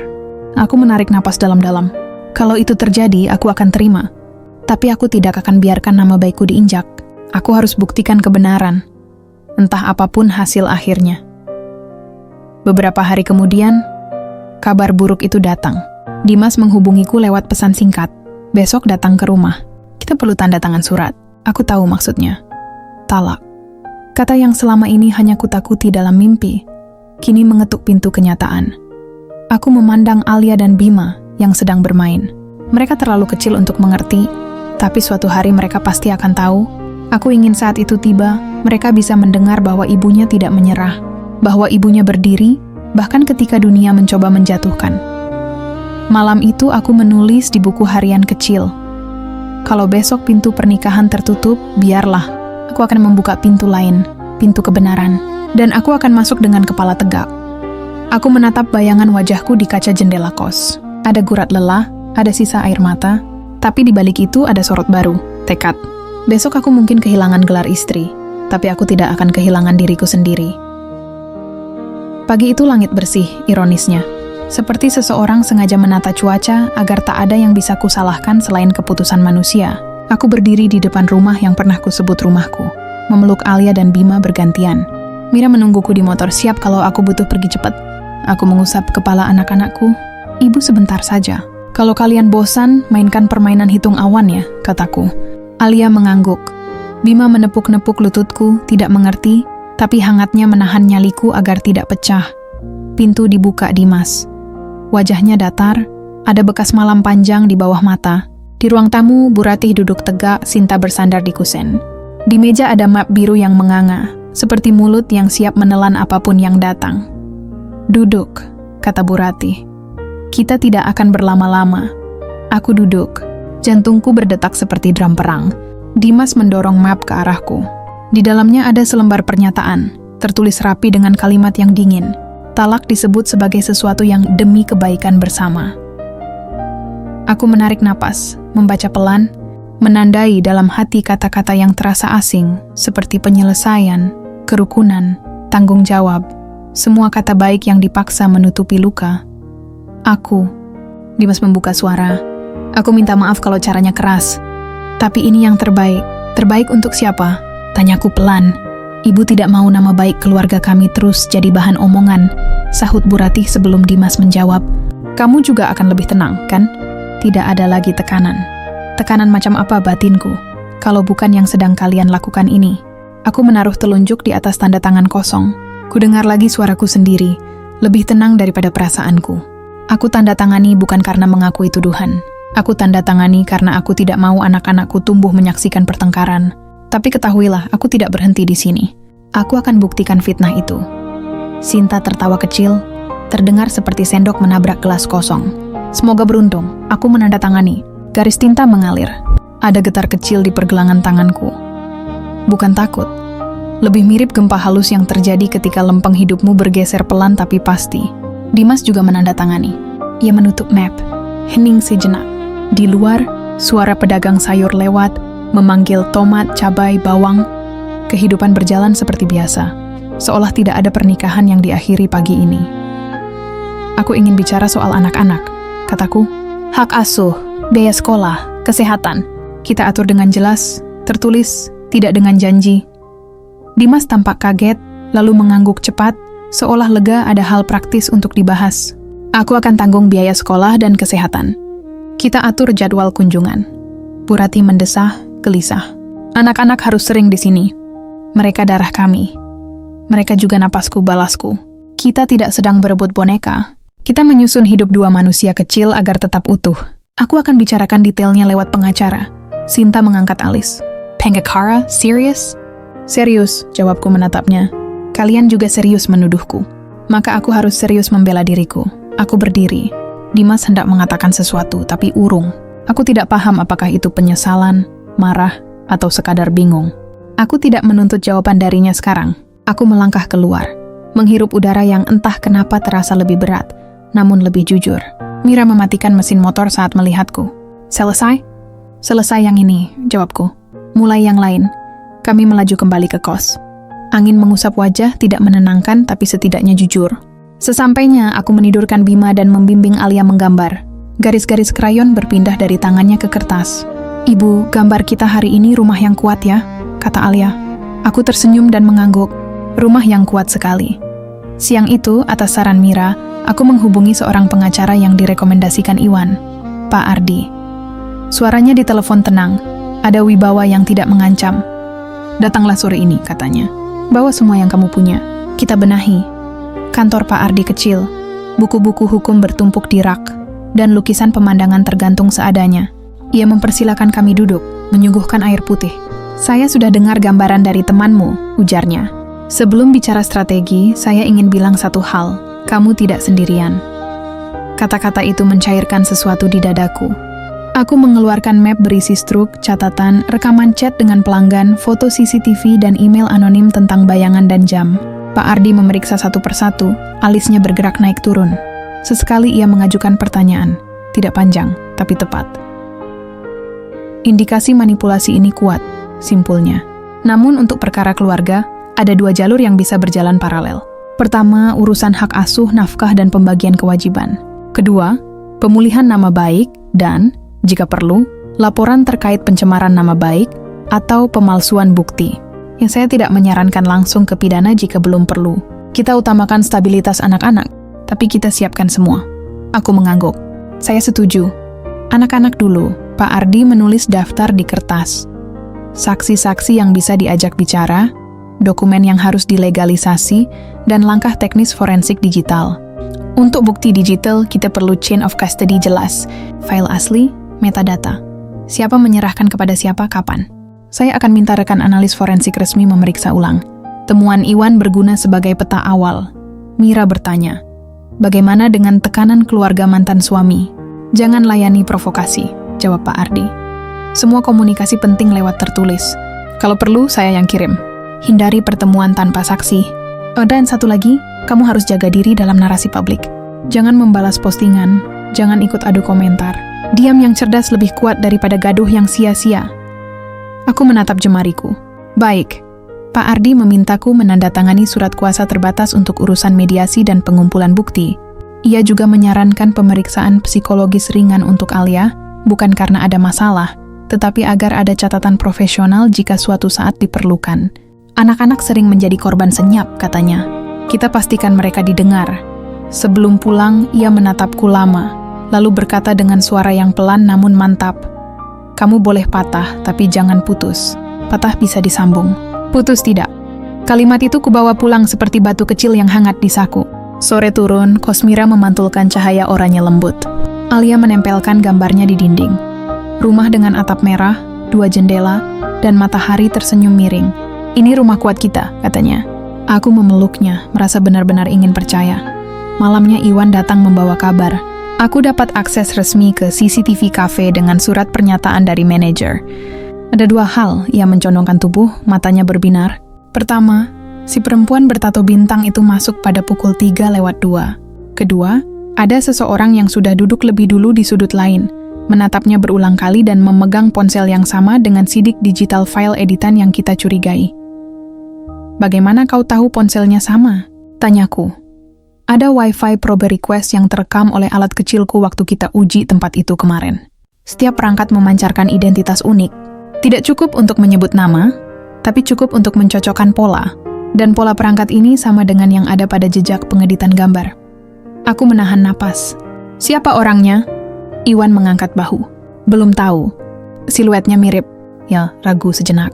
Aku menarik napas dalam-dalam. Kalau itu terjadi, aku akan terima. Tapi aku tidak akan biarkan nama baikku diinjak. Aku harus buktikan kebenaran, entah apapun hasil akhirnya. Beberapa hari kemudian, kabar buruk itu datang. Dimas menghubungiku lewat pesan singkat. Besok datang ke rumah. Kita perlu tanda tangan surat. Aku tahu maksudnya. Talak. Kata yang selama ini hanya kutakuti dalam mimpi, kini mengetuk pintu kenyataan. Aku memandang Alia dan Bima yang sedang bermain. Mereka terlalu kecil untuk mengerti, tapi suatu hari mereka pasti akan tahu. Aku ingin saat itu tiba, mereka bisa mendengar bahwa ibunya tidak menyerah, bahwa ibunya berdiri, bahkan ketika dunia mencoba menjatuhkan. Malam itu aku menulis di buku harian kecil. Kalau besok pintu pernikahan tertutup, biarlah. Aku akan membuka pintu lain, pintu kebenaran, dan aku akan masuk dengan kepala tegak. Aku menatap bayangan wajahku di kaca jendela kos. Ada gurat lelah, ada sisa air mata, tapi di balik itu ada sorot baru, tekad. Besok aku mungkin kehilangan gelar istri, tapi aku tidak akan kehilangan diriku sendiri. Pagi itu langit bersih, ironisnya. Seperti seseorang sengaja menata cuaca agar tak ada yang bisa kusalahkan selain keputusan manusia. Aku berdiri di depan rumah yang pernah kusebut rumahku, memeluk Alia dan Bima bergantian. Mira menungguku di motor siap kalau aku butuh pergi cepat. Aku mengusap kepala anak-anakku. "Ibu sebentar saja. Kalau kalian bosan, mainkan permainan hitung awan ya," kataku. Alia mengangguk. Bima menepuk-nepuk lututku, tidak mengerti, tapi hangatnya menahan nyaliku agar tidak pecah. Pintu dibuka Dimas. Wajahnya datar, ada bekas malam panjang di bawah mata. Di ruang tamu, Bu Ratih duduk tegak, Sinta bersandar di kusen. Di meja ada map biru yang menganga, seperti mulut yang siap menelan apapun yang datang. "Duduk," kata Bu Ratih. "Kita tidak akan berlama-lama." Aku duduk. Jantungku berdetak seperti drum perang. Dimas mendorong map ke arahku. Di dalamnya ada selembar pernyataan, tertulis rapi dengan kalimat yang dingin. Talak disebut sebagai sesuatu yang demi kebaikan bersama. Aku menarik napas, membaca pelan, menandai dalam hati kata-kata yang terasa asing, seperti penyelesaian, kerukunan, tanggung jawab. Semua kata baik yang dipaksa menutupi luka. Aku, Dimas membuka suara. "Aku minta maaf kalau caranya keras. Tapi ini yang terbaik. Terbaik untuk siapa?" Tanyaku pelan. "Ibu tidak mau nama baik keluarga kami terus jadi bahan omongan," sahut Bu Ratih sebelum Dimas menjawab. "Kamu juga akan lebih tenang, kan? Tidak ada lagi tekanan. Tekanan macam apa batinku, kalau bukan yang sedang kalian lakukan ini?" Aku menaruh telunjuk di atas tanda tangan kosong. Kudengar lagi suaraku sendiri, lebih tenang daripada perasaanku. Aku tanda tangani bukan karena mengakui tuduhan. Aku tanda tangani karena aku tidak mau anak-anakku tumbuh menyaksikan pertengkaran. Tapi ketahuilah, aku tidak berhenti di sini. Aku akan buktikan fitnah itu. Sinta tertawa kecil, terdengar seperti sendok menabrak gelas kosong. "Semoga beruntung," aku menandatangani. Garis tinta mengalir. Ada getar kecil di pergelangan tanganku. Bukan takut. Lebih mirip gempa halus yang terjadi ketika lempeng hidupmu bergeser pelan tapi pasti. Dimas juga menandatangani. Ia menutup map. Hening sejenak. Di luar, suara pedagang sayur lewat, memanggil tomat, cabai, bawang. Kehidupan berjalan seperti biasa. Seolah tidak ada pernikahan yang diakhiri pagi ini. Aku ingin bicara soal anak-anak, kataku. Hak asuh, biaya sekolah, kesehatan. Kita atur dengan jelas, tertulis, tidak dengan janji. Dimas tampak kaget, lalu mengangguk cepat, seolah lega ada hal praktis untuk dibahas. Aku akan tanggung biaya sekolah dan kesehatan. Kita atur jadwal kunjungan. Bu Rati mendesah, gelisah. Anak-anak harus sering di sini. Mereka darah kami. Mereka juga napasku balasku. Kita tidak sedang berebut boneka. Kita menyusun hidup dua manusia kecil agar tetap utuh. Aku akan bicarakan detailnya lewat pengacara. Sinta mengangkat alis. Pengacara? Serius? Serius, jawabku menatapnya. Kalian juga serius menuduhku. Maka aku harus serius membela diriku. Aku berdiri. Dimas hendak mengatakan sesuatu, tapi urung. Aku tidak paham apakah itu penyesalan, marah, atau sekadar bingung. Aku tidak menuntut jawaban darinya sekarang. Aku melangkah keluar, menghirup udara yang entah kenapa terasa lebih berat, namun lebih jujur. Mira mematikan mesin motor saat melihatku. Selesai? Selesai yang ini, jawabku. Mulai yang lain. Kami melaju kembali ke kos. Angin mengusap wajah tidak menenangkan tapi setidaknya jujur. Sesampainya aku menidurkan Bima dan membimbing Alia menggambar. Garis-garis krayon berpindah dari tangannya ke kertas. Ibu, gambar kita hari ini rumah yang kuat ya, kata Alia. Aku tersenyum dan mengangguk. Rumah yang kuat sekali. Siang itu, atas saran Mira, aku menghubungi seorang pengacara yang direkomendasikan Iwan, Pak Ardi. Suaranya di telepon tenang, ada wibawa yang tidak mengancam. Datanglah sore ini, katanya. Bawa semua yang kamu punya. Kita benahi. Kantor Pak Ardi kecil, buku-buku hukum bertumpuk di rak, dan lukisan pemandangan tergantung seadanya. Ia mempersilakan kami duduk, menyuguhkan air putih. Saya sudah dengar gambaran dari temanmu, ujarnya. Sebelum bicara strategi, saya ingin bilang satu hal. Kamu tidak sendirian. Kata-kata itu mencairkan sesuatu di dadaku. Aku mengeluarkan map berisi struk, catatan, rekaman chat dengan pelanggan, foto CCTV, dan email anonim tentang bayangan dan jam. Pak Ardi memeriksa satu persatu, alisnya bergerak naik turun. Sesekali ia mengajukan pertanyaan. Tidak panjang, tapi tepat. Indikasi manipulasi ini kuat, simpulnya. Namun untuk perkara keluarga, ada dua jalur yang bisa berjalan paralel. Pertama, urusan hak asuh, nafkah, dan pembagian kewajiban. Kedua, pemulihan nama baik dan, jika perlu, laporan terkait pencemaran nama baik atau pemalsuan bukti. Yang saya tidak menyarankan langsung ke pidana jika belum perlu. Kita utamakan stabilitas anak-anak, tapi kita siapkan semua. Aku mengangguk. Saya setuju. Anak-anak dulu, Pak Ardi menulis daftar di kertas. Saksi-saksi yang bisa diajak bicara, dokumen yang harus dilegalisasi, dan langkah teknis forensik digital. Untuk bukti digital, kita perlu chain of custody jelas, file asli, metadata. Siapa menyerahkan kepada siapa, kapan. Saya akan minta rekan analis forensik resmi memeriksa ulang. Temuan Iwan berguna sebagai peta awal. Mira bertanya, bagaimana dengan tekanan keluarga mantan suami? Jangan layani provokasi, jawab Pak Ardi. Semua komunikasi penting lewat tertulis. Kalau perlu, saya yang kirim. Hindari pertemuan tanpa saksi. Dan satu lagi, kamu harus jaga diri dalam narasi publik. Jangan membalas postingan, jangan ikut adu komentar. Diam yang cerdas lebih kuat daripada gaduh yang sia-sia. Aku menatap jemariku. Baik, Pak Ardi memintaku menandatangani surat kuasa terbatas untuk urusan mediasi dan pengumpulan bukti. Ia juga menyarankan pemeriksaan psikologis ringan untuk Alia, bukan karena ada masalah, tetapi agar ada catatan profesional jika suatu saat diperlukan. Anak-anak sering menjadi korban senyap, katanya. Kita pastikan mereka didengar. Sebelum pulang, ia menatapku lama, lalu berkata dengan suara yang pelan namun mantap. Kamu boleh patah, tapi jangan putus. Patah bisa disambung. Putus tidak. Kalimat itu kubawa pulang seperti batu kecil yang hangat di saku. Sore turun, Kosmira memantulkan cahaya oranye lembut. Alia menempelkan gambarnya di dinding. Rumah dengan atap merah, 2 jendela, dan matahari tersenyum miring. Ini rumah kuat kita, katanya. Aku memeluknya, merasa benar-benar ingin percaya. Malamnya Iwan datang membawa kabar. Aku dapat akses resmi ke CCTV cafe dengan surat pernyataan dari manajer. Ada 2 hal yang mencondongkan tubuh, matanya berbinar. Pertama, si perempuan bertato bintang itu masuk pada pukul 3:02. Kedua, ada seseorang yang sudah duduk lebih dulu di sudut lain, menatapnya berulang kali dan memegang ponsel yang sama dengan sidik digital file editan yang kita curigai. "Bagaimana kau tahu ponselnya sama?" tanyaku. "Ada Wi-Fi probe request yang terekam oleh alat kecilku waktu kita uji tempat itu kemarin. Setiap perangkat memancarkan identitas unik. Tidak cukup untuk menyebut nama, tapi cukup untuk mencocokkan pola. Dan pola perangkat ini sama dengan yang ada pada jejak pengeditan gambar." Aku menahan napas. "Siapa orangnya?" Iwan mengangkat bahu. "Belum tahu. Siluetnya mirip." Ya, ragu sejenak.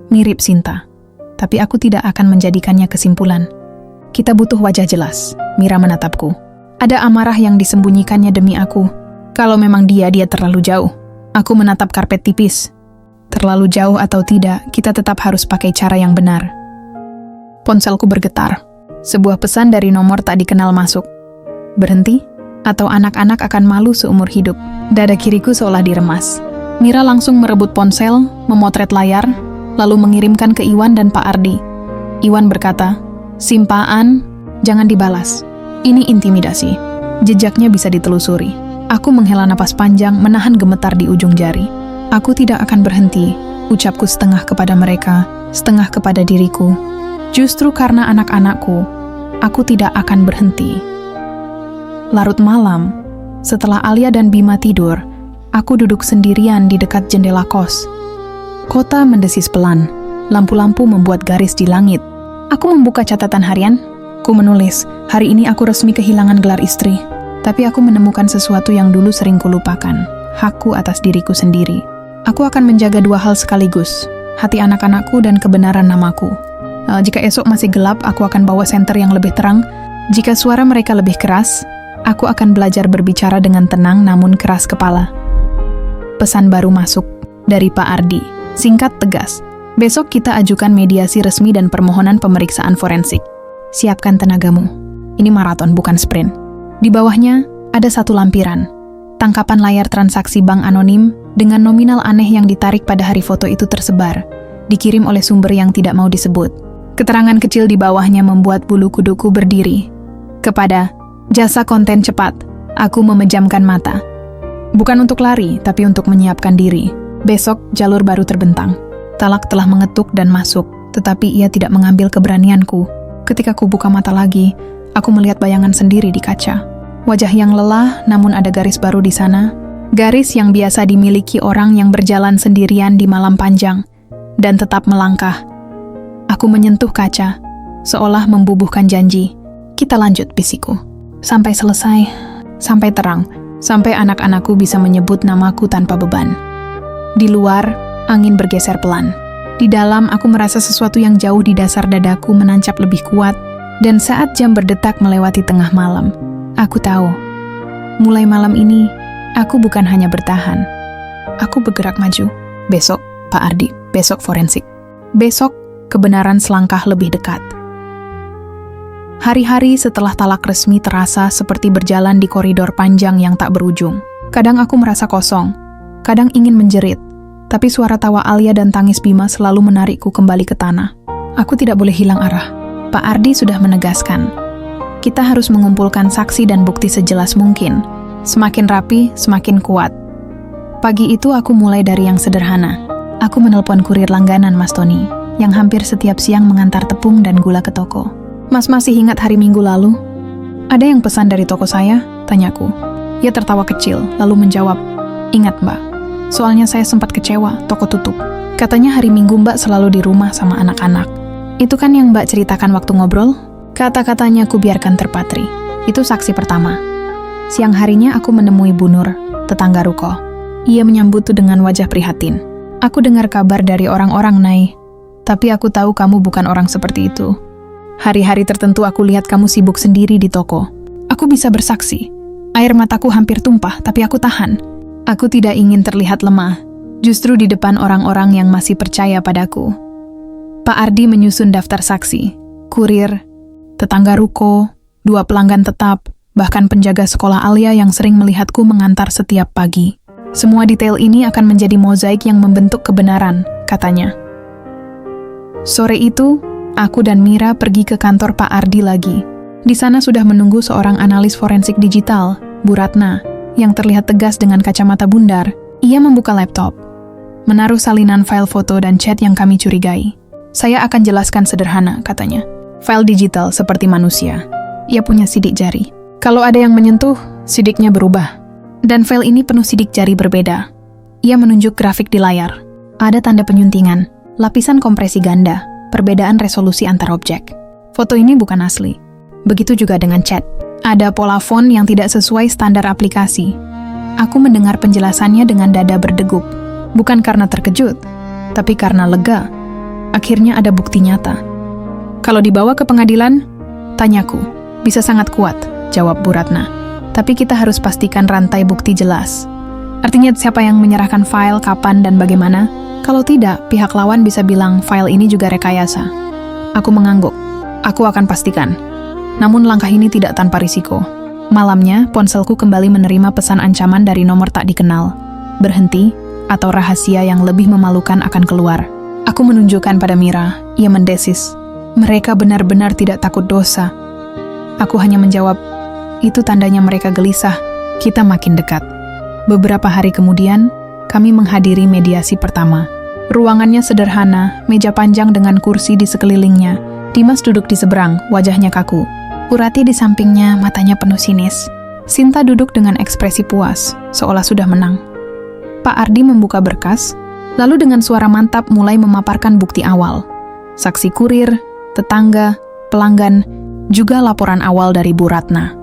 "Mirip Sinta. Tapi aku tidak akan menjadikannya kesimpulan. Kita butuh wajah jelas." Mira menatapku. "Ada amarah yang disembunyikannya demi aku. Kalau memang dia terlalu jauh." Aku menatap karpet tipis. Terlalu jauh atau tidak, kita tetap harus pakai cara yang benar. Ponselku bergetar. Sebuah pesan dari nomor tak dikenal masuk. "Berhenti, atau anak-anak akan malu seumur hidup." Dada kiriku seolah diremas. Mira langsung merebut ponsel, memotret layar, lalu mengirimkan ke Iwan dan Pak Ardi. Iwan berkata, "Simpaan, jangan dibalas. Ini intimidasi. Jejaknya bisa ditelusuri." Aku menghela napas panjang, menahan gemetar di ujung jari. "Aku tidak akan berhenti," ucapku setengah kepada mereka, setengah kepada diriku. Justru karena anak-anakku, aku tidak akan berhenti. Larut malam, setelah Alia dan Bima tidur, aku duduk sendirian di dekat jendela kos. Kota mendesis pelan, lampu-lampu membuat garis di langit. Aku membuka catatan harian. Ku menulis, "Hari ini aku resmi kehilangan gelar istri." Tapi aku menemukan sesuatu yang dulu sering kulupakan, hakku atas diriku sendiri. Aku akan menjaga 2 hal sekaligus, hati anak-anakku dan kebenaran namaku. Jika esok masih gelap, aku akan bawa senter yang lebih terang. Jika suara mereka lebih keras, aku akan belajar berbicara dengan tenang namun keras kepala. Pesan baru masuk dari Pak Ardi. Singkat tegas. "Besok kita ajukan mediasi resmi dan permohonan pemeriksaan forensik. Siapkan tenagamu. Ini maraton bukan sprint." Di bawahnya ada 1 lampiran. Tangkapan layar transaksi bank anonim dengan nominal aneh yang ditarik pada hari foto itu tersebar. Dikirim oleh sumber yang tidak mau disebut. Keterangan kecil di bawahnya membuat bulu kuduku berdiri. "Kepada jasa konten cepat, aku memejamkan mata. Bukan untuk lari, tapi untuk menyiapkan diri. Besok jalur baru terbentang." Talak telah mengetuk dan masuk, tetapi ia tidak mengambil keberanianku. Ketika ku buka mata lagi, aku melihat bayangan sendiri di kaca. Wajah yang lelah, namun ada garis baru di sana. Garis yang biasa dimiliki orang yang berjalan sendirian di malam panjang, dan tetap melangkah. Aku menyentuh kaca, seolah membubuhkan janji. "Kita lanjut," bisikku. "Sampai selesai, sampai terang, sampai anak-anakku bisa menyebut namaku tanpa beban." Di luar, angin bergeser pelan. Di dalam, aku merasa sesuatu yang jauh di dasar dadaku menancap lebih kuat, dan saat jam berdetak melewati tengah malam, aku tahu, mulai malam ini, aku bukan hanya bertahan. Aku bergerak maju. Besok, Pak Ardi, besok forensik. Besok, kebenaran selangkah lebih dekat. Hari-hari setelah talak resmi terasa seperti berjalan di koridor panjang yang tak berujung. Kadang aku merasa kosong, kadang ingin menjerit, tapi suara tawa Alia dan tangis Bima selalu menarikku kembali ke tanah. Aku tidak boleh hilang arah. Pak Ardi sudah menegaskan, kita harus mengumpulkan saksi dan bukti sejelas mungkin. Semakin rapi, semakin kuat. Pagi itu aku mulai dari yang sederhana. Aku menelpon kurir langganan Mas Tony, yang hampir setiap siang mengantar tepung dan gula ke toko. "Mas masih ingat hari Minggu lalu? Ada yang pesan dari toko saya?" tanyaku. Ia tertawa kecil, lalu menjawab, "Ingat Mbak, soalnya saya sempat kecewa, toko tutup. Katanya hari Minggu Mbak selalu di rumah sama anak-anak. Itu kan yang Mbak ceritakan waktu ngobrol?" Kata-katanya aku biarkan terpatri. Itu saksi pertama. Siang harinya aku menemui Bu Nur, tetangga ruko. Ia menyambutku dengan wajah prihatin. "Aku dengar kabar dari orang-orang, Nay. Tapi aku tahu kamu bukan orang seperti itu. Hari-hari tertentu aku lihat kamu sibuk sendiri di toko. Aku bisa bersaksi. Air mataku hampir tumpah, tapi aku tahan. Aku tidak ingin terlihat lemah, justru di depan orang-orang yang masih percaya padaku." Pak Ardi menyusun daftar saksi, kurir, tetangga ruko, 2 pelanggan tetap, bahkan penjaga sekolah Alia yang sering melihatku mengantar setiap pagi. Semua detail ini akan menjadi mozaik yang membentuk kebenaran, katanya. Sore itu, aku dan Mira pergi ke kantor Pak Ardi lagi. Di sana sudah menunggu seorang analis forensik digital, Bu Ratna, yang terlihat tegas dengan kacamata bundar. Ia membuka laptop, menaruh salinan file foto dan chat yang kami curigai. Saya akan jelaskan sederhana, katanya. File digital seperti manusia. Ia punya sidik jari. Kalau ada yang menyentuh, sidiknya berubah. Dan file ini penuh sidik jari berbeda. Ia menunjuk grafik di layar. Ada tanda penyuntingan, lapisan kompresi ganda, perbedaan resolusi antar objek. Foto ini bukan asli. Begitu juga dengan chat. Ada pola font yang tidak sesuai standar aplikasi. Aku mendengar penjelasannya dengan dada berdegup. Bukan karena terkejut, tapi karena lega. Akhirnya ada bukti nyata. Kalau dibawa ke pengadilan, tanyaku, bisa sangat kuat, jawab Bu Ratna. Tapi kita harus pastikan rantai bukti jelas. Artinya siapa yang menyerahkan file, kapan, dan bagaimana? Kalau tidak, pihak lawan bisa bilang file ini juga rekayasa. Aku mengangguk. Aku akan pastikan. Namun langkah ini tidak tanpa risiko. Malamnya, ponselku kembali menerima pesan ancaman dari nomor tak dikenal. Berhenti, atau rahasia yang lebih memalukan akan keluar. Aku menunjukkan pada Mira, ia mendesis. Mereka benar-benar tidak takut dosa. Aku hanya menjawab, itu tandanya mereka gelisah, kita makin dekat. Beberapa hari kemudian, kami menghadiri mediasi pertama. Ruangannya sederhana, meja panjang dengan kursi di sekelilingnya. Dimas duduk di seberang, wajahnya kaku. Urati di sampingnya, matanya penuh sinis. Sinta duduk dengan ekspresi puas, seolah sudah menang. Pak Ardi membuka berkas, lalu dengan suara mantap mulai memaparkan bukti awal. Saksi kurir, tetangga, pelanggan, juga laporan awal dari Bu Ratna.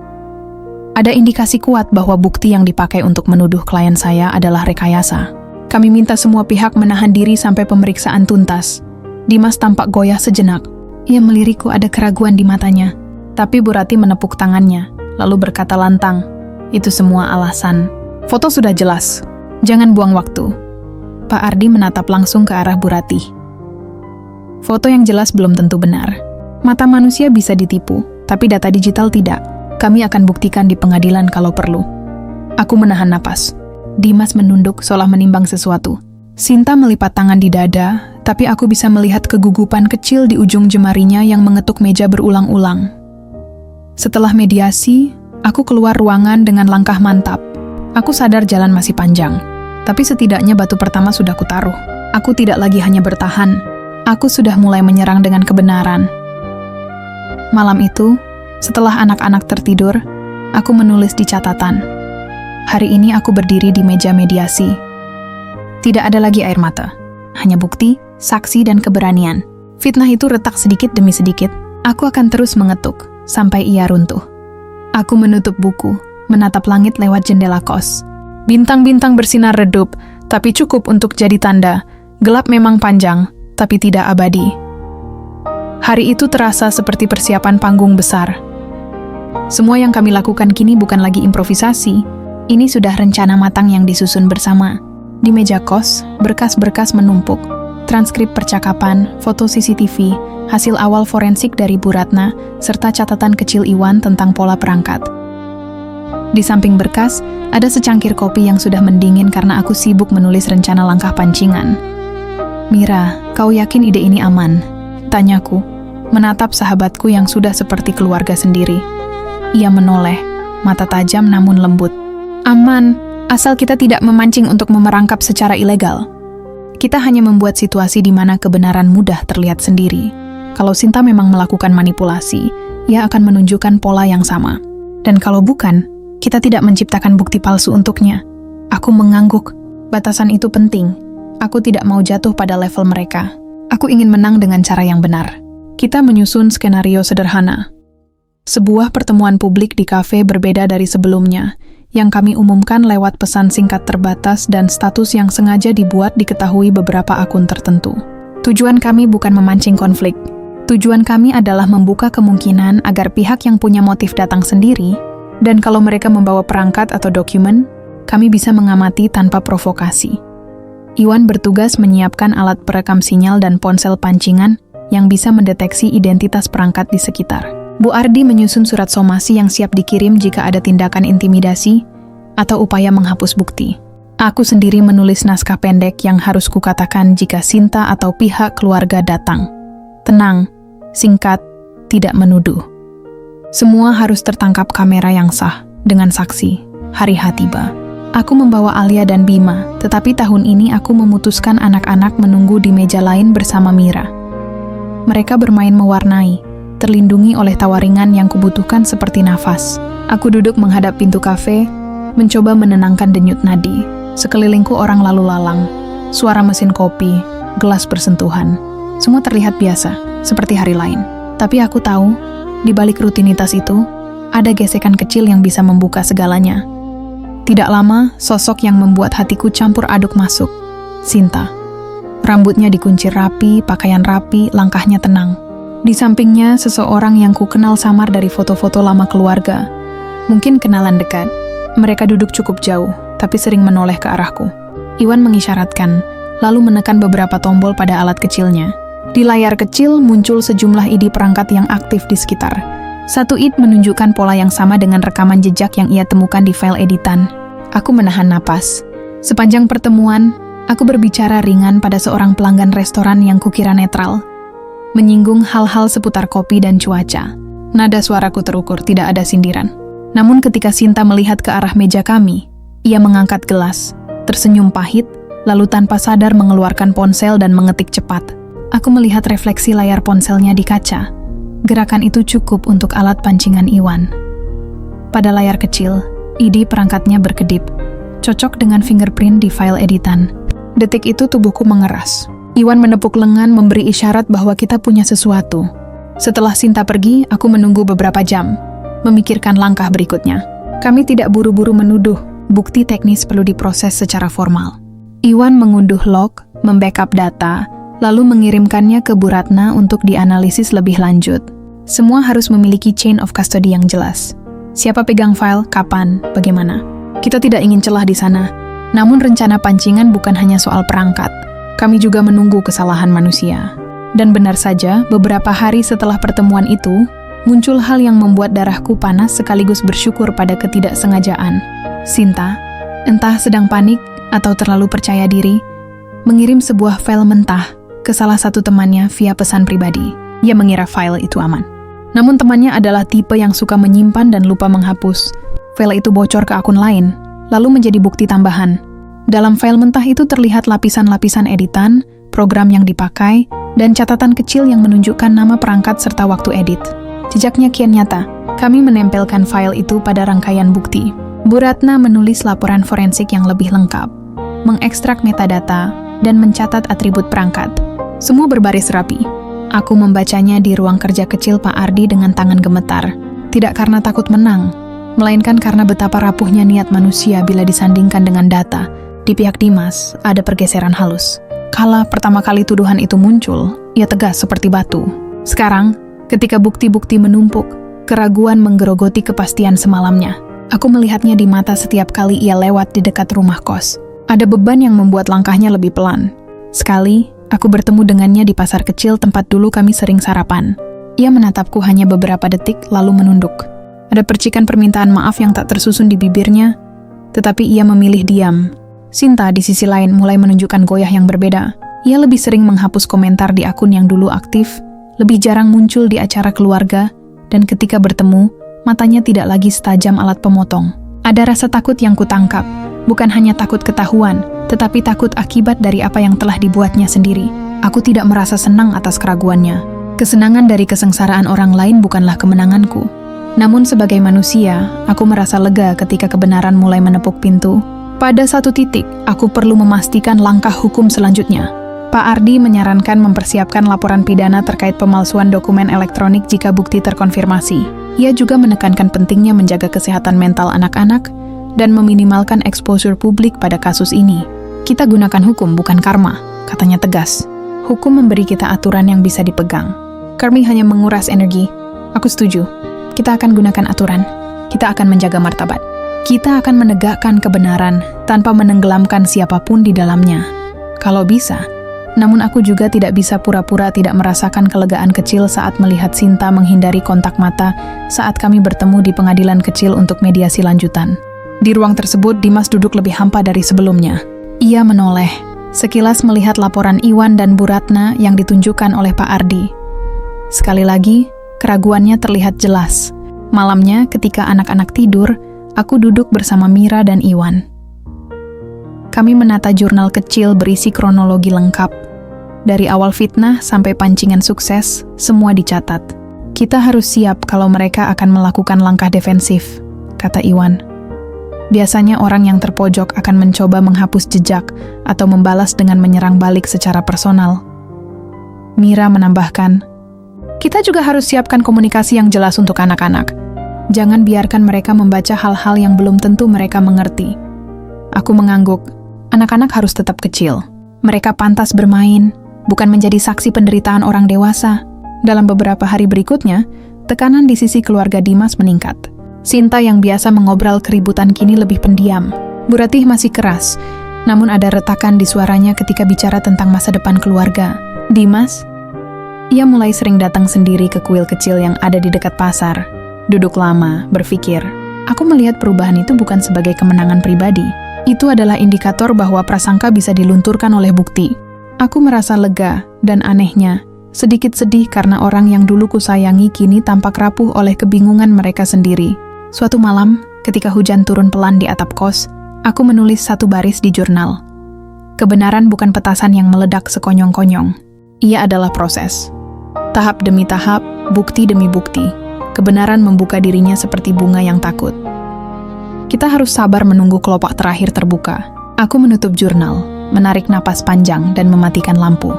Ada indikasi kuat bahwa bukti yang dipakai untuk menuduh klien saya adalah rekayasa. Kami minta semua pihak menahan diri sampai pemeriksaan tuntas. Dimas tampak goyah sejenak. Ia melirikku, ada keraguan di matanya. Tapi Bu Rati menepuk tangannya, lalu berkata lantang, itu semua alasan. Foto sudah jelas. Jangan buang waktu. Pak Ardi menatap langsung ke arah Bu Rati. Foto yang jelas belum tentu benar. Mata manusia bisa ditipu, tapi data digital tidak. Kami akan buktikan di pengadilan kalau perlu. Aku menahan napas. Dimas menunduk seolah menimbang sesuatu. Sinta melipat tangan di dada, tapi aku bisa melihat kegugupan kecil di ujung jemarinya yang mengetuk meja berulang-ulang. Setelah mediasi, aku keluar ruangan dengan langkah mantap. Aku sadar jalan masih panjang. Tapi setidaknya batu pertama sudah kutaruh. Aku tidak lagi hanya bertahan. Aku sudah mulai menyerang dengan kebenaran. Malam itu, setelah anak-anak tertidur, aku menulis di catatan. Hari ini aku berdiri di meja mediasi. Tidak ada lagi air mata. Hanya bukti, saksi, dan keberanian. Fitnah itu retak sedikit demi sedikit. Aku akan terus mengetuk, sampai ia runtuh. Aku menutup buku, menatap langit lewat jendela kos. Bintang-bintang bersinar redup, tapi cukup untuk jadi tanda. Gelap memang panjang, tapi tidak abadi. Hari itu terasa seperti persiapan panggung besar. Semua yang kami lakukan kini bukan lagi improvisasi. Ini sudah rencana matang yang disusun bersama. Di meja kos, berkas-berkas menumpuk. Transkrip percakapan, foto CCTV, hasil awal forensik dari Bu Ratna, serta catatan kecil Iwan tentang pola perangkat. Di samping berkas, ada secangkir kopi yang sudah mendingin karena aku sibuk menulis rencana langkah pancingan. Mira, kau yakin ide ini aman? Tanyaku, menatap sahabatku yang sudah seperti keluarga sendiri. Ia menoleh, mata tajam namun lembut. Aman, asal kita tidak memancing untuk memerangkap secara ilegal. Kita hanya membuat situasi di mana kebenaran mudah terlihat sendiri. Kalau Sinta memang melakukan manipulasi, ia akan menunjukkan pola yang sama. Dan kalau bukan, kita tidak menciptakan bukti palsu untuknya. Aku mengangguk. Batasan itu penting. Aku tidak mau jatuh pada level mereka. Aku ingin menang dengan cara yang benar. Kita menyusun skenario sederhana. Sebuah pertemuan publik di kafe berbeda dari sebelumnya, yang kami umumkan lewat pesan singkat terbatas dan status yang sengaja dibuat diketahui beberapa akun tertentu. Tujuan kami bukan memancing konflik. Tujuan kami adalah membuka kemungkinan agar pihak yang punya motif datang sendiri, dan kalau mereka membawa perangkat atau dokumen, kami bisa mengamati tanpa provokasi. Iwan bertugas menyiapkan alat perekam sinyal dan ponsel pancingan yang bisa mendeteksi identitas perangkat di sekitar. Bu Ardi menyusun surat somasi yang siap dikirim jika ada tindakan intimidasi atau upaya menghapus bukti. Aku sendiri menulis naskah pendek yang harus kukatakan jika Sinta atau pihak keluarga datang. Tenang, singkat, tidak menuduh. Semua harus tertangkap kamera yang sah, dengan saksi. Hari H tiba. Aku membawa Alia dan Bima, tetapi tahun ini aku memutuskan anak-anak menunggu di meja lain bersama Mira. Mereka bermain mewarnai, terlindungi oleh tawaringan yang kubutuhkan seperti nafas. Aku duduk menghadap pintu kafe, mencoba menenangkan denyut nadi. Sekelilingku orang lalu lalang, suara mesin kopi, gelas bersentuhan. Semua terlihat biasa, seperti hari lain. Tapi aku tahu, di balik rutinitas itu, ada gesekan kecil yang bisa membuka segalanya. Tidak lama, sosok yang membuat hatiku campur aduk masuk. Sinta. Rambutnya dikuncir rapi, pakaian rapi, langkahnya tenang. Di sampingnya, seseorang yang kukenal samar dari foto-foto lama keluarga. Mungkin kenalan dekat. Mereka duduk cukup jauh, tapi sering menoleh ke arahku. Iwan mengisyaratkan, lalu menekan beberapa tombol pada alat kecilnya. Di layar kecil muncul sejumlah ID perangkat yang aktif di sekitar. Satu ID menunjukkan pola yang sama dengan rekaman jejak yang ia temukan di file editan. Aku menahan napas. Sepanjang pertemuan, aku berbicara ringan pada seorang pelanggan restoran yang kukira netral. Menyinggung hal-hal seputar kopi dan cuaca. Nada suaraku terukur, tidak ada sindiran. Namun ketika Sinta melihat ke arah meja kami, ia mengangkat gelas, tersenyum pahit, lalu tanpa sadar mengeluarkan ponsel dan mengetik cepat. Aku melihat refleksi layar ponselnya di kaca. Gerakan itu cukup untuk alat pancingan Iwan. Pada layar kecil, ID perangkatnya berkedip, cocok dengan fingerprint di file editan. Detik itu tubuhku mengeras. Iwan menepuk lengan memberi isyarat bahwa kita punya sesuatu. Setelah Sinta pergi, aku menunggu beberapa jam, memikirkan langkah berikutnya. Kami tidak buru-buru menuduh, bukti teknis perlu diproses secara formal. Iwan mengunduh log, membackup data, lalu mengirimkannya ke Bu Ratna untuk dianalisis lebih lanjut. Semua harus memiliki chain of custody yang jelas. Siapa pegang file, kapan, bagaimana. Kita tidak ingin celah di sana. Namun rencana pancingan bukan hanya soal perangkat. Kami juga menunggu kesalahan manusia. Dan benar saja, beberapa hari setelah pertemuan itu, muncul hal yang membuat darahku panas sekaligus bersyukur pada ketidaksengajaan. Sinta, entah sedang panik atau terlalu percaya diri, mengirim sebuah file mentah ke salah satu temannya via pesan pribadi. Ia mengira file itu aman. Namun temannya adalah tipe yang suka menyimpan dan lupa menghapus. File itu bocor ke akun lain, lalu menjadi bukti tambahan. Dalam file mentah itu terlihat lapisan-lapisan editan, program yang dipakai, dan catatan kecil yang menunjukkan nama perangkat serta waktu edit. Jejaknya kian nyata. Kami menempelkan file itu pada rangkaian bukti. Bu Ratna menulis laporan forensik yang lebih lengkap, mengekstrak metadata, dan mencatat atribut perangkat. Semua berbaris rapi. Aku membacanya di ruang kerja kecil Pak Ardi dengan tangan gemetar. Tidak karena takut menang, melainkan karena betapa rapuhnya niat manusia bila disandingkan dengan data. Di pihak Dimas, ada pergeseran halus. Kala pertama kali tuduhan itu muncul, ia tegas seperti batu. Sekarang, ketika bukti-bukti menumpuk, keraguan menggerogoti kepastian semalamnya. Aku melihatnya di mata setiap kali ia lewat di dekat rumah kos. Ada beban yang membuat langkahnya lebih pelan. Sekali, aku bertemu dengannya di pasar kecil tempat dulu kami sering sarapan. Ia menatapku hanya beberapa detik lalu menunduk. Ada percikan permintaan maaf yang tak tersusun di bibirnya, tetapi ia memilih diam. Sinta di sisi lain mulai menunjukkan goyah yang berbeda. Ia lebih sering menghapus komentar di akun yang dulu aktif, lebih jarang muncul di acara keluarga, dan ketika bertemu, matanya tidak lagi setajam alat pemotong. Ada rasa takut yang kutangkap, bukan hanya takut ketahuan, tetapi takut akibat dari apa yang telah dibuatnya sendiri. Aku tidak merasa senang atas keraguannya. Kesenangan dari kesengsaraan orang lain bukanlah kemenanganku. Namun sebagai manusia, aku merasa lega ketika kebenaran mulai menepuk pintu. Pada satu titik, aku perlu memastikan langkah hukum selanjutnya. Pak Ardi menyarankan mempersiapkan laporan pidana terkait pemalsuan dokumen elektronik jika bukti terkonfirmasi. Ia juga menekankan pentingnya menjaga kesehatan mental anak-anak dan meminimalkan exposure publik pada kasus ini. Kita gunakan hukum, bukan karma, katanya tegas. Hukum memberi kita aturan yang bisa dipegang. Karmi hanya menguras energi. Aku setuju. Kita akan gunakan aturan. Kita akan menjaga martabat. Kita akan menegakkan kebenaran tanpa menenggelamkan siapapun di dalamnya. Kalau bisa, Namun aku juga tidak bisa pura-pura tidak merasakan kelegaan kecil saat melihat Sinta menghindari kontak mata saat kami bertemu di pengadilan kecil untuk mediasi lanjutan. Di ruang tersebut, Dimas duduk lebih hampa dari sebelumnya. Ia menoleh, sekilas melihat laporan Iwan dan Bu Ratna yang ditunjukkan oleh Pak Ardi. Sekali lagi, keraguannya terlihat jelas. Malamnya, ketika anak-anak tidur, aku duduk bersama Mira dan Iwan. Kami menata jurnal kecil berisi kronologi lengkap. Dari awal fitnah sampai pancingan sukses, semua dicatat. Kita harus siap kalau mereka akan melakukan langkah defensif, kata Iwan. Biasanya orang yang terpojok akan mencoba menghapus jejak atau membalas dengan menyerang balik secara personal. Mira menambahkan, kita juga harus siapkan komunikasi yang jelas untuk anak-anak. Jangan biarkan mereka membaca hal-hal yang belum tentu mereka mengerti. Aku mengangguk, anak-anak harus tetap kecil. Mereka pantas bermain, bukan menjadi saksi penderitaan orang dewasa. Dalam beberapa hari berikutnya, tekanan di sisi keluarga Dimas meningkat. Sinta yang biasa mengobrol keributan kini lebih pendiam. Bu Ratih masih keras, namun ada retakan di suaranya ketika bicara tentang masa depan keluarga. Dimas? Ia mulai sering datang sendiri ke kuil kecil yang ada di dekat pasar. Duduk lama, berpikir. Aku melihat perubahan itu bukan sebagai kemenangan pribadi. Itu adalah indikator bahwa prasangka bisa dilunturkan oleh bukti. Aku merasa lega, dan anehnya, sedikit sedih karena orang yang dulu kusayangi kini tampak rapuh oleh kebingungan mereka sendiri. Suatu malam, ketika hujan turun pelan di atap kos, aku menulis satu baris di jurnal. Kebenaran bukan petasan yang meledak sekonyong-konyong. Ia adalah proses. Tahap demi tahap, bukti demi bukti. Kebenaran membuka dirinya seperti bunga yang takut. Kita harus sabar menunggu kelopak terakhir terbuka. Aku menutup jurnal, menarik napas panjang dan mematikan lampu.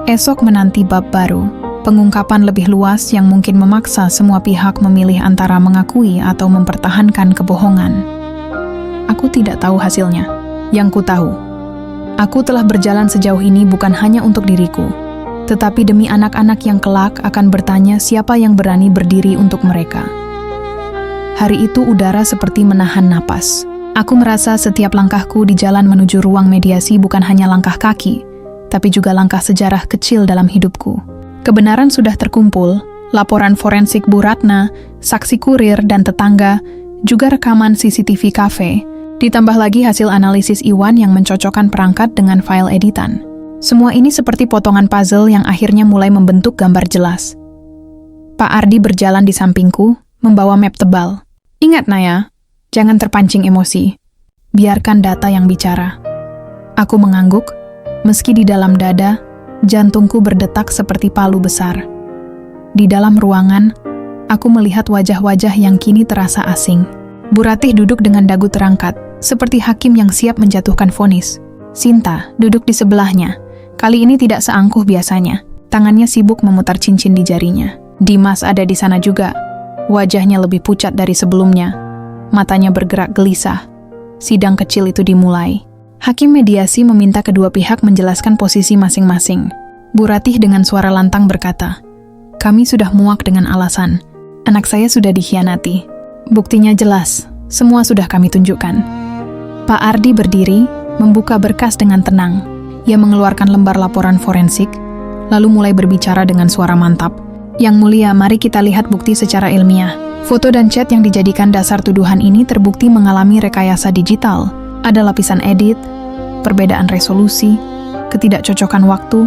Esok menanti bab baru, pengungkapan lebih luas yang mungkin memaksa semua pihak memilih antara mengakui atau mempertahankan kebohongan. Aku tidak tahu hasilnya. Yang ku tahu, aku telah berjalan sejauh ini bukan hanya untuk diriku, tetapi demi anak-anak yang kelak akan bertanya siapa yang berani berdiri untuk mereka. Hari itu udara seperti menahan napas. Aku merasa setiap langkahku di jalan menuju ruang mediasi bukan hanya langkah kaki, tapi juga langkah sejarah kecil dalam hidupku. Kebenaran sudah terkumpul, laporan forensik Bu Ratna, saksi kurir dan tetangga, juga rekaman CCTV kafe, ditambah lagi hasil analisis Iwan yang mencocokkan perangkat dengan file editan. Semua ini seperti potongan puzzle yang akhirnya mulai membentuk gambar jelas. Pak Ardi berjalan di sampingku, membawa map tebal. Ingat Naya, jangan terpancing emosi. Biarkan data yang bicara. Aku mengangguk, meski di dalam dada, jantungku berdetak seperti palu besar. Di dalam ruangan, aku melihat wajah-wajah yang kini terasa asing. Bu Ratih duduk dengan dagu terangkat, seperti hakim yang siap menjatuhkan vonis. Sinta duduk di sebelahnya. Kali ini tidak seangkuh biasanya. Tangannya sibuk memutar cincin di jarinya. Dimas ada di sana juga. Wajahnya lebih pucat dari sebelumnya. Matanya bergerak gelisah. Sidang kecil itu dimulai. Hakim mediasi meminta kedua pihak menjelaskan posisi masing-masing. Bu Ratih dengan suara lantang berkata, "Kami sudah muak dengan alasan. Anak saya sudah dikhianati. Buktinya jelas, semua sudah kami tunjukkan." Pak Ardi berdiri, membuka berkas dengan tenang. Ia mengeluarkan lembar laporan forensik, lalu mulai berbicara dengan suara mantap. "Yang mulia, mari kita lihat bukti secara ilmiah. Foto dan chat yang dijadikan dasar tuduhan ini terbukti mengalami rekayasa digital. Ada lapisan edit, perbedaan resolusi, ketidakcocokan waktu,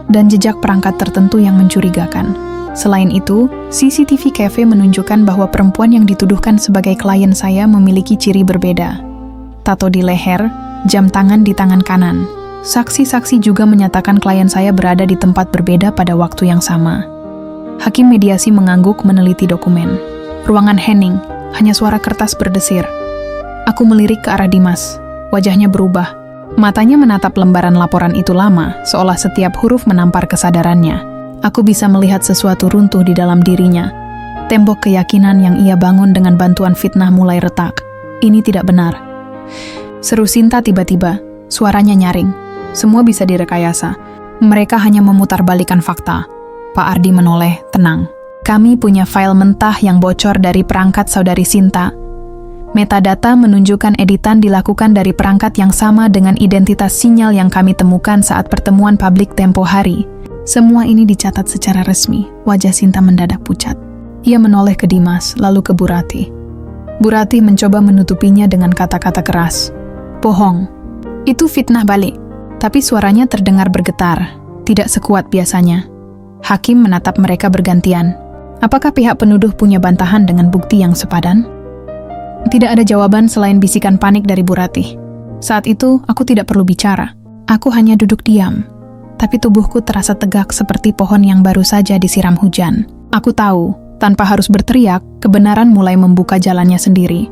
dan jejak perangkat tertentu yang mencurigakan. Selain itu, CCTV cafe menunjukkan bahwa perempuan yang dituduhkan sebagai klien saya memiliki ciri berbeda. Tato di leher, jam tangan di tangan kanan. Saksi-saksi juga menyatakan klien saya berada di tempat berbeda pada waktu yang sama." Hakim mediasi mengangguk meneliti dokumen. Ruangan hening, hanya suara kertas berdesir. Aku melirik ke arah Dimas. Wajahnya berubah. Matanya menatap lembaran laporan itu lama, seolah setiap huruf menampar kesadarannya. Aku bisa melihat sesuatu runtuh di dalam dirinya. Tembok keyakinan yang ia bangun dengan bantuan fitnah mulai retak. Ini tidak benar. Seru Sinta tiba-tiba, suaranya nyaring. Semua bisa direkayasa. Mereka hanya memutarbalikkan fakta. Pak Ardi menoleh, tenang. "Kami punya file mentah yang bocor dari perangkat saudari Sinta. Metadata menunjukkan editan dilakukan dari perangkat yang sama dengan identitas sinyal yang kami temukan saat pertemuan publik tempo hari. Semua ini dicatat secara resmi. Wajah Sinta mendadak pucat. Ia menoleh ke Dimas, lalu ke Bu Ratih. Bu Ratih mencoba menutupinya dengan kata-kata keras. Bohong. Itu fitnah balik. Tapi suaranya terdengar bergetar, tidak sekuat biasanya. Hakim menatap mereka bergantian. Apakah pihak penuduh punya bantahan dengan bukti yang sepadan? Tidak ada jawaban selain bisikan panik dari Bu Ratih. Saat itu, aku tidak perlu bicara. Aku hanya duduk diam. Tapi tubuhku terasa tegak seperti pohon yang baru saja disiram hujan. Aku tahu, tanpa harus berteriak, kebenaran mulai membuka jalannya sendiri.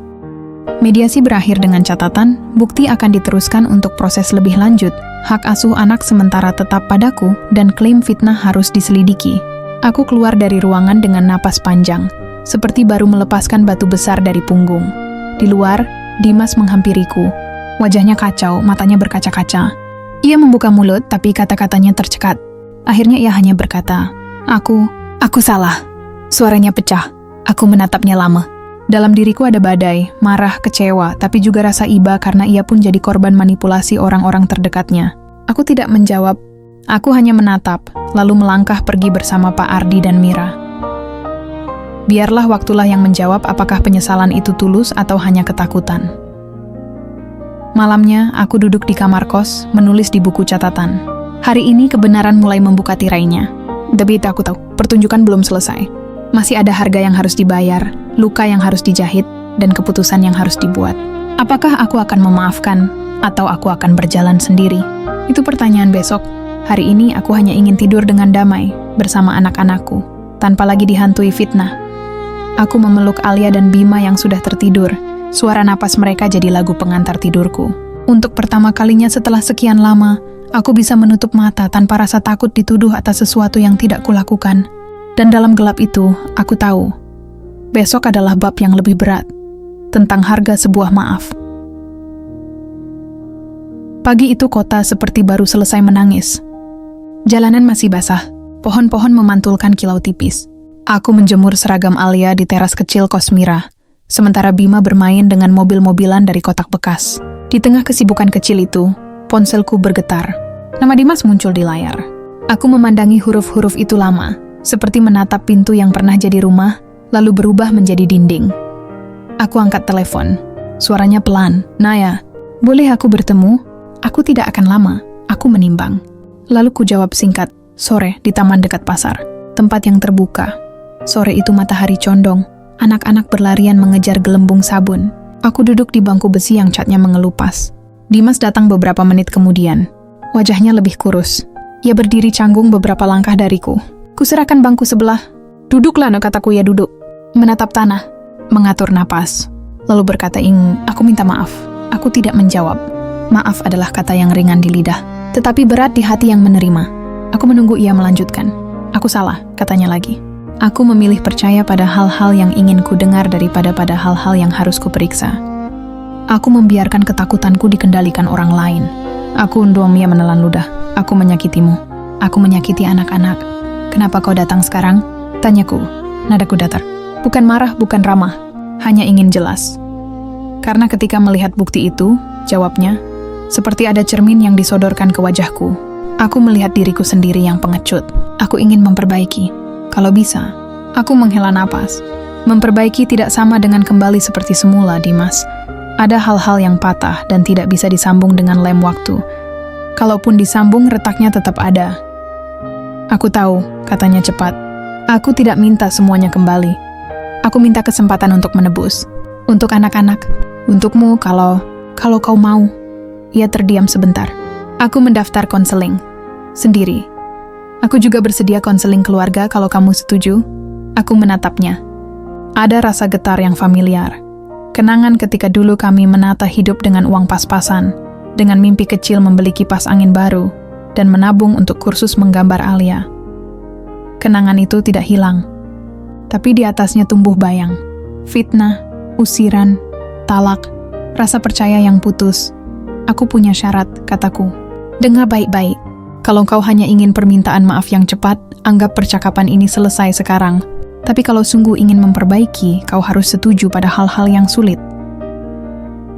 Mediasi berakhir dengan catatan, bukti akan diteruskan untuk proses lebih lanjut. Hak asuh anak sementara tetap padaku, dan klaim fitnah harus diselidiki. Aku keluar dari ruangan dengan napas panjang, seperti baru melepaskan batu besar dari punggung. Di luar, Dimas menghampiriku. Wajahnya kacau, matanya berkaca-kaca. Ia membuka mulut, tapi kata-katanya tercekat. Akhirnya ia hanya berkata, Aku salah. Suaranya pecah. Aku menatapnya lama. Dalam diriku ada badai, marah, kecewa, tapi juga rasa iba karena ia pun jadi korban manipulasi orang-orang terdekatnya. Aku tidak menjawab. Aku hanya menatap, lalu melangkah pergi bersama Pak Ardi dan Mira. Biarlah waktulah yang menjawab apakah penyesalan itu tulus atau hanya ketakutan. Malamnya, aku duduk di kamar kos, menulis di buku catatan. Hari ini kebenaran mulai membuka tirainya. Tapi aku tahu, pertunjukan belum selesai. Masih ada harga yang harus dibayar, luka yang harus dijahit, dan keputusan yang harus dibuat. Apakah aku akan memaafkan, atau aku akan berjalan sendiri? Itu pertanyaan besok. Hari ini aku hanya ingin tidur dengan damai, bersama anak-anakku, tanpa lagi dihantui fitnah. Aku memeluk Alia dan Bima yang sudah tertidur. Suara napas mereka jadi lagu pengantar tidurku. Untuk pertama kalinya setelah sekian lama, aku bisa menutup mata tanpa rasa takut dituduh atas sesuatu yang tidak kulakukan. Dan dalam gelap itu, aku tahu, besok adalah bab yang lebih berat, tentang harga sebuah maaf. Pagi itu kota seperti baru selesai menangis. Jalanan masih basah, pohon-pohon memantulkan kilau tipis. Aku menjemur seragam Alia di teras kecil kos Mira, sementara Bima bermain dengan mobil-mobilan dari kotak bekas. Di tengah kesibukan kecil itu, ponselku bergetar. Nama Dimas muncul di layar. Aku memandangi huruf-huruf itu lama, seperti menatap pintu yang pernah jadi rumah, lalu berubah menjadi dinding. Aku angkat telepon. Suaranya pelan. Naya, boleh aku bertemu? Aku tidak akan lama. Aku menimbang. Lalu ku jawab singkat. Sore di taman dekat pasar. Tempat yang terbuka. Sore itu matahari condong. Anak-anak berlarian mengejar gelembung sabun. Aku duduk di bangku besi yang catnya mengelupas. Dimas datang beberapa menit kemudian. Wajahnya lebih kurus. Ia berdiri canggung beberapa langkah dariku. Kuserahkan bangku sebelah. Duduklah, kataku, ya duduk. Menatap tanah. Mengatur napas. Lalu berkata, aku minta maaf. Aku tidak menjawab. Maaf adalah kata yang ringan di lidah, tetapi berat di hati yang menerima. Aku menunggu ia melanjutkan. Aku salah, katanya lagi. Aku memilih percaya pada hal-hal yang ingin ku dengar daripada pada hal-hal yang harus ku periksa. Aku membiarkan ketakutanku dikendalikan orang lain. Aku ia menelan ludah. Aku menyakitimu. Aku menyakiti anak-anak. Kenapa kau datang sekarang? Tanyaku. Nadaku datar. Bukan marah, bukan ramah. Hanya ingin jelas. Karena ketika melihat bukti itu, jawabnya, seperti ada cermin yang disodorkan ke wajahku. Aku melihat diriku sendiri yang pengecut. Aku ingin memperbaiki. Kalau bisa, aku menghela napas. Memperbaiki tidak sama dengan kembali seperti semula, Dimas. Ada hal-hal yang patah dan tidak bisa disambung dengan lem waktu. Kalaupun disambung, retaknya tetap ada. Aku tahu, katanya cepat. Aku tidak minta semuanya kembali. Aku minta kesempatan untuk menebus. Untuk anak-anak. Untukmu kalau kau mau. Ia terdiam sebentar. Aku mendaftar konseling. Sendiri. Aku juga bersedia konseling keluarga kalau kamu setuju. Aku menatapnya. Ada rasa getar yang familiar. Kenangan ketika dulu kami menata hidup dengan uang pas-pasan, dengan mimpi kecil membeli kipas angin baru, dan menabung untuk kursus menggambar Alia. Kenangan itu tidak hilang. Tapi di atasnya tumbuh bayang. Fitnah, usiran, talak, rasa percaya yang putus. Aku punya syarat, kataku. Dengar baik-baik. Kalau kau hanya ingin permintaan maaf yang cepat, anggap percakapan ini selesai sekarang. Tapi kalau sungguh ingin memperbaiki, kau harus setuju pada hal-hal yang sulit.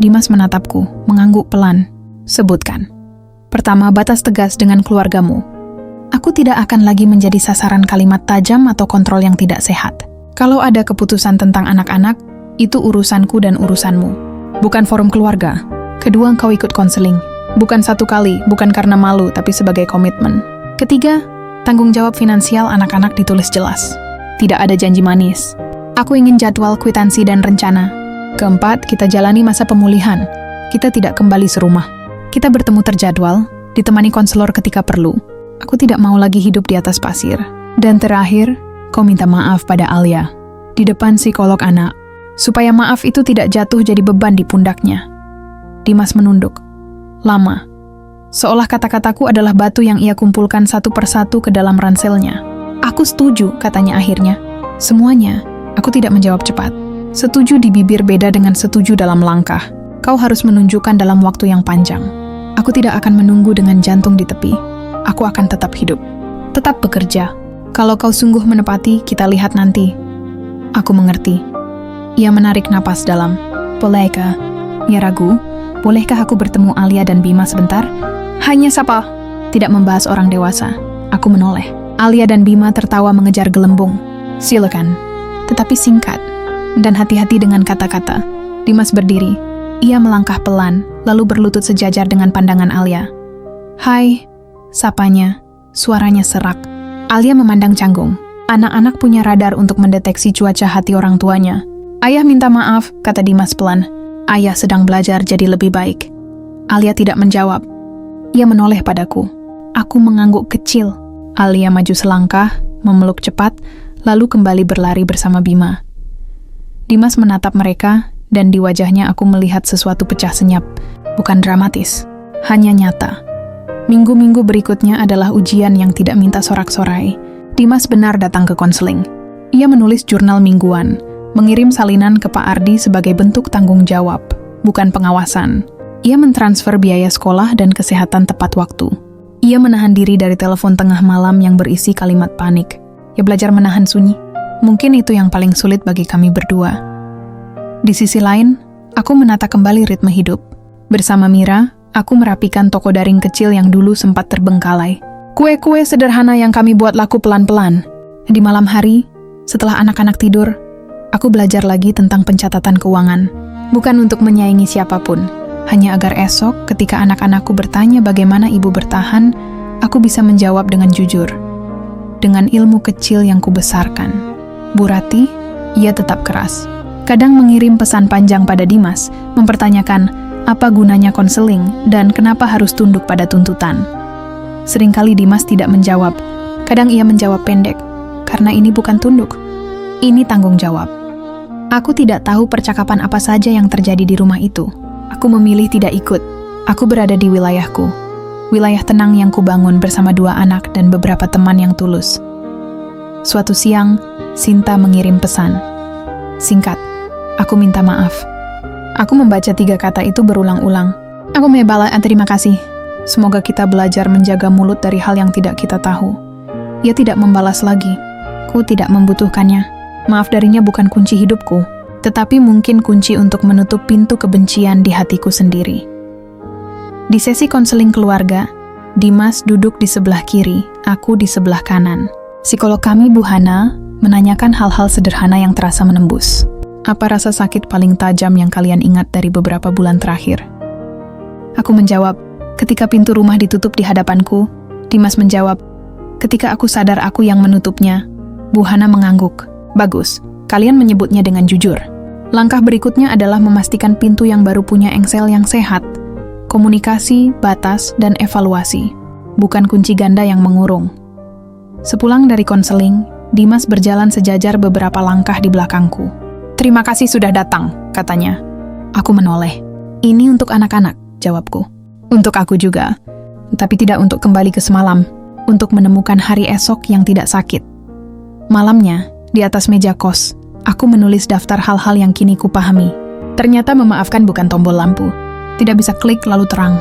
Dimas menatapku, mengangguk pelan. Sebutkan. Pertama, batas tegas dengan keluargamu. Aku tidak akan lagi menjadi sasaran kalimat tajam atau kontrol yang tidak sehat. Kalau ada keputusan tentang anak-anak, itu urusanku dan urusanmu. Bukan forum keluarga. Kedua, engkau ikut konseling. Bukan satu kali, bukan karena malu, tapi sebagai komitmen. Ketiga, tanggung jawab finansial anak-anak ditulis jelas. Tidak ada janji manis. Aku ingin jadwal, kwitansi, dan rencana. Keempat, kita jalani masa pemulihan. Kita tidak kembali serumah. Kita bertemu terjadwal, ditemani konselor ketika perlu. Aku tidak mau lagi hidup di atas pasir. Dan terakhir, kau minta maaf pada Alia. Di depan psikolog anak. Supaya maaf itu tidak jatuh jadi beban di pundaknya. Dimas menunduk. Lama. Seolah kata-kataku adalah batu yang ia kumpulkan satu persatu ke dalam ranselnya. Aku setuju, katanya akhirnya. Semuanya, aku tidak menjawab cepat. Setuju di bibir beda dengan setuju dalam langkah. Kau harus menunjukkan dalam waktu yang panjang. Aku tidak akan menunggu dengan jantung di tepi. Aku akan tetap hidup. Tetap bekerja. Kalau kau sungguh menepati, kita lihat nanti. Aku mengerti. Ia menarik napas dalam. Bolehkah? Ia ragu. Bolehkah aku bertemu Alia dan Bima sebentar? Hanya sapa. Tidak membahas orang dewasa. Aku menoleh. Alia dan Bima tertawa mengejar gelembung. Silakan. Tetapi singkat. Dan hati-hati dengan kata-kata. Dimas berdiri. Ia melangkah pelan, lalu berlutut sejajar dengan pandangan Alia. Hai, sapanya. Suaranya serak. Alia memandang canggung. Anak-anak punya radar untuk mendeteksi cuaca hati orang tuanya. Ayah minta maaf, kata Dimas pelan. Ayah sedang belajar jadi lebih baik. Alia tidak menjawab. Ia menoleh padaku. Aku mengangguk kecil. Alia maju selangkah, memeluk cepat, lalu kembali berlari bersama Bima. Dimas menatap mereka, dan di wajahnya aku melihat sesuatu pecah senyap. Bukan dramatis, hanya nyata. Minggu-minggu berikutnya adalah ujian yang tidak minta sorak-sorai. Dimas benar datang ke konseling. Ia menulis jurnal mingguan, mengirim salinan ke Pak Ardi sebagai bentuk tanggung jawab, bukan pengawasan. Ia mentransfer biaya sekolah dan kesehatan tepat waktu. Ia menahan diri dari telepon tengah malam yang berisi kalimat panik. Ia belajar menahan sunyi. Mungkin itu yang paling sulit bagi kami berdua. Di sisi lain, aku menata kembali ritme hidup. Bersama Mira, aku merapikan toko daring kecil yang dulu sempat terbengkalai. Kue-kue sederhana yang kami buat laku pelan-pelan. Di malam hari, setelah anak-anak tidur, aku belajar lagi tentang pencatatan keuangan. Bukan untuk menyaingi siapapun, hanya agar esok ketika anak-anakku bertanya bagaimana ibu bertahan, aku bisa menjawab dengan jujur. Dengan ilmu kecil yang kubesarkan. Bu Rati, ia tetap keras. Kadang mengirim pesan panjang pada Dimas, mempertanyakan apa gunanya konseling dan kenapa harus tunduk pada tuntutan. Seringkali Dimas tidak menjawab. Kadang ia menjawab pendek, karena ini bukan tunduk. Ini tanggung jawab. Aku tidak tahu percakapan apa saja yang terjadi di rumah itu. Aku memilih tidak ikut. Aku berada di wilayahku. Wilayah tenang yang kubangun bersama 2 anak dan beberapa teman yang tulus. Suatu siang, Sinta mengirim pesan. Singkat, aku minta maaf. Aku membaca 3 kata itu berulang-ulang. Aku membala terima kasih. Semoga kita belajar menjaga mulut dari hal yang tidak kita tahu. Ia tidak membalas lagi. Ku tidak membutuhkannya. Maaf darinya bukan kunci hidupku, tetapi mungkin kunci untuk menutup pintu kebencian di hatiku sendiri. Di sesi konseling keluarga, Dimas duduk di sebelah kiri, aku di sebelah kanan. Psikolog kami, Bu Hana, menanyakan hal-hal sederhana yang terasa menembus. Apa rasa sakit paling tajam yang kalian ingat dari beberapa bulan terakhir? Aku menjawab, ketika pintu rumah ditutup di hadapanku. Dimas menjawab, ketika aku sadar aku yang menutupnya. Bu Hana mengangguk. Bagus, kalian menyebutnya dengan jujur. Langkah berikutnya adalah memastikan pintu yang baru punya engsel yang sehat. Komunikasi, batas, dan evaluasi. Bukan kunci ganda yang mengurung. Sepulang dari konseling, Dimas berjalan sejajar beberapa langkah di belakangku. Terima kasih sudah datang, katanya. Aku menoleh. Ini untuk anak-anak, jawabku. Untuk aku juga. Tapi tidak untuk kembali ke semalam. Untuk menemukan hari esok yang tidak sakit. Malamnya, di atas meja kos, aku menulis daftar hal-hal yang kini kupahami. Ternyata memaafkan bukan tombol lampu. Tidak bisa klik lalu terang.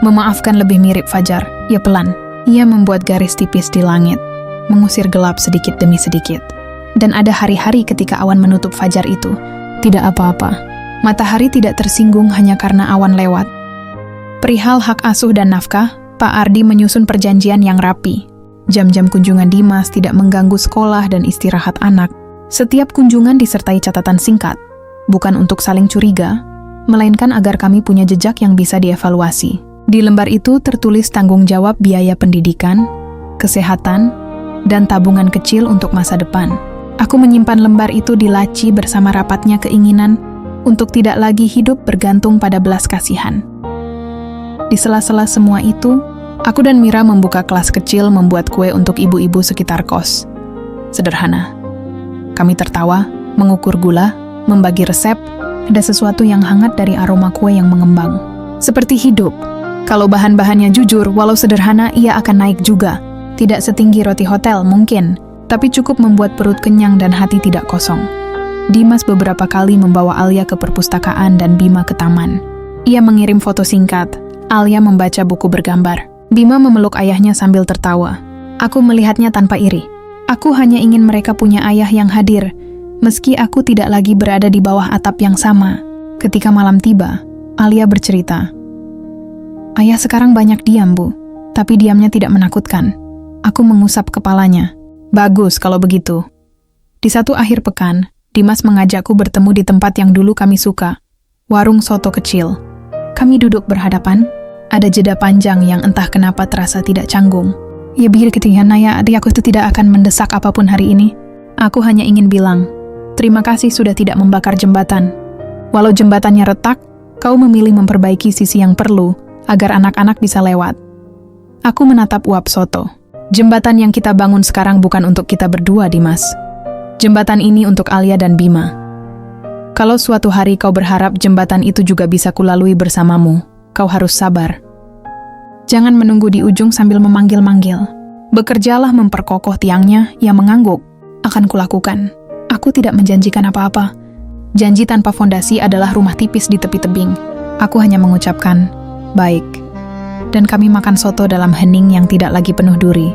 Memaafkan lebih mirip Fajar. Ia pelan. Ia membuat garis tipis di langit. Mengusir gelap sedikit demi sedikit. Dan ada hari-hari ketika awan menutup fajar itu. Tidak apa-apa. Matahari tidak tersinggung hanya karena awan lewat. Perihal hak asuh dan nafkah, Pak Ardi menyusun perjanjian yang rapi. Jam-jam kunjungan Dimas tidak mengganggu sekolah dan istirahat anak. Setiap kunjungan disertai catatan singkat, bukan untuk saling curiga, melainkan agar kami punya jejak yang bisa dievaluasi. Di lembar itu tertulis tanggung jawab biaya pendidikan, kesehatan, dan tabungan kecil untuk masa depan. Aku menyimpan lembar itu di laci bersama rapatnya keinginan untuk tidak lagi hidup bergantung pada belas kasihan. Di sela-sela semua itu, aku dan Mira membuka kelas kecil membuat kue untuk ibu-ibu sekitar kos. Sederhana. Kami tertawa, mengukur gula, membagi resep, ada sesuatu yang hangat dari aroma kue yang mengembang. Seperti hidup. Kalau bahan-bahannya jujur, walau sederhana, ia akan naik juga. Tidak setinggi roti hotel mungkin, tapi cukup membuat perut kenyang dan hati tidak kosong. Dimas beberapa kali membawa Alia ke perpustakaan dan Bima ke taman. Ia mengirim foto singkat. Alia membaca buku bergambar. Bima memeluk ayahnya sambil tertawa. Aku melihatnya tanpa iri. Aku hanya ingin mereka punya ayah yang hadir, meski aku tidak lagi berada di bawah atap yang sama. Ketika malam tiba, Alia bercerita. Ayah sekarang banyak diam, Bu. Tapi diamnya tidak menakutkan. Aku mengusap kepalanya. Bagus kalau begitu. Di satu akhir pekan, Dimas mengajakku bertemu di tempat yang dulu kami suka. Warung soto kecil. Kami duduk berhadapan. Ada jeda panjang yang entah kenapa terasa tidak canggung. Ya biar ketinggian Naya, adik aku itu tidak akan mendesak apapun hari ini. Aku hanya ingin bilang, terima kasih sudah tidak membakar jembatan. Walau jembatannya retak, kau memilih memperbaiki sisi yang perlu, agar anak-anak bisa lewat. Aku menatap uap soto. Jembatan yang kita bangun sekarang bukan untuk kita berdua, Dimas. Jembatan ini untuk Alia dan Bima. Kalau suatu hari kau berharap jembatan itu juga bisa kulalui bersamamu, kau harus sabar. Jangan menunggu di ujung sambil memanggil-manggil. Bekerjalah memperkokoh tiangnya, ia mengangguk. Akan kulakukan. Aku tidak menjanjikan apa-apa. Janji tanpa fondasi adalah rumah tipis di tepi tebing. Aku hanya mengucapkan, baik. Dan kami makan soto dalam hening yang tidak lagi penuh duri.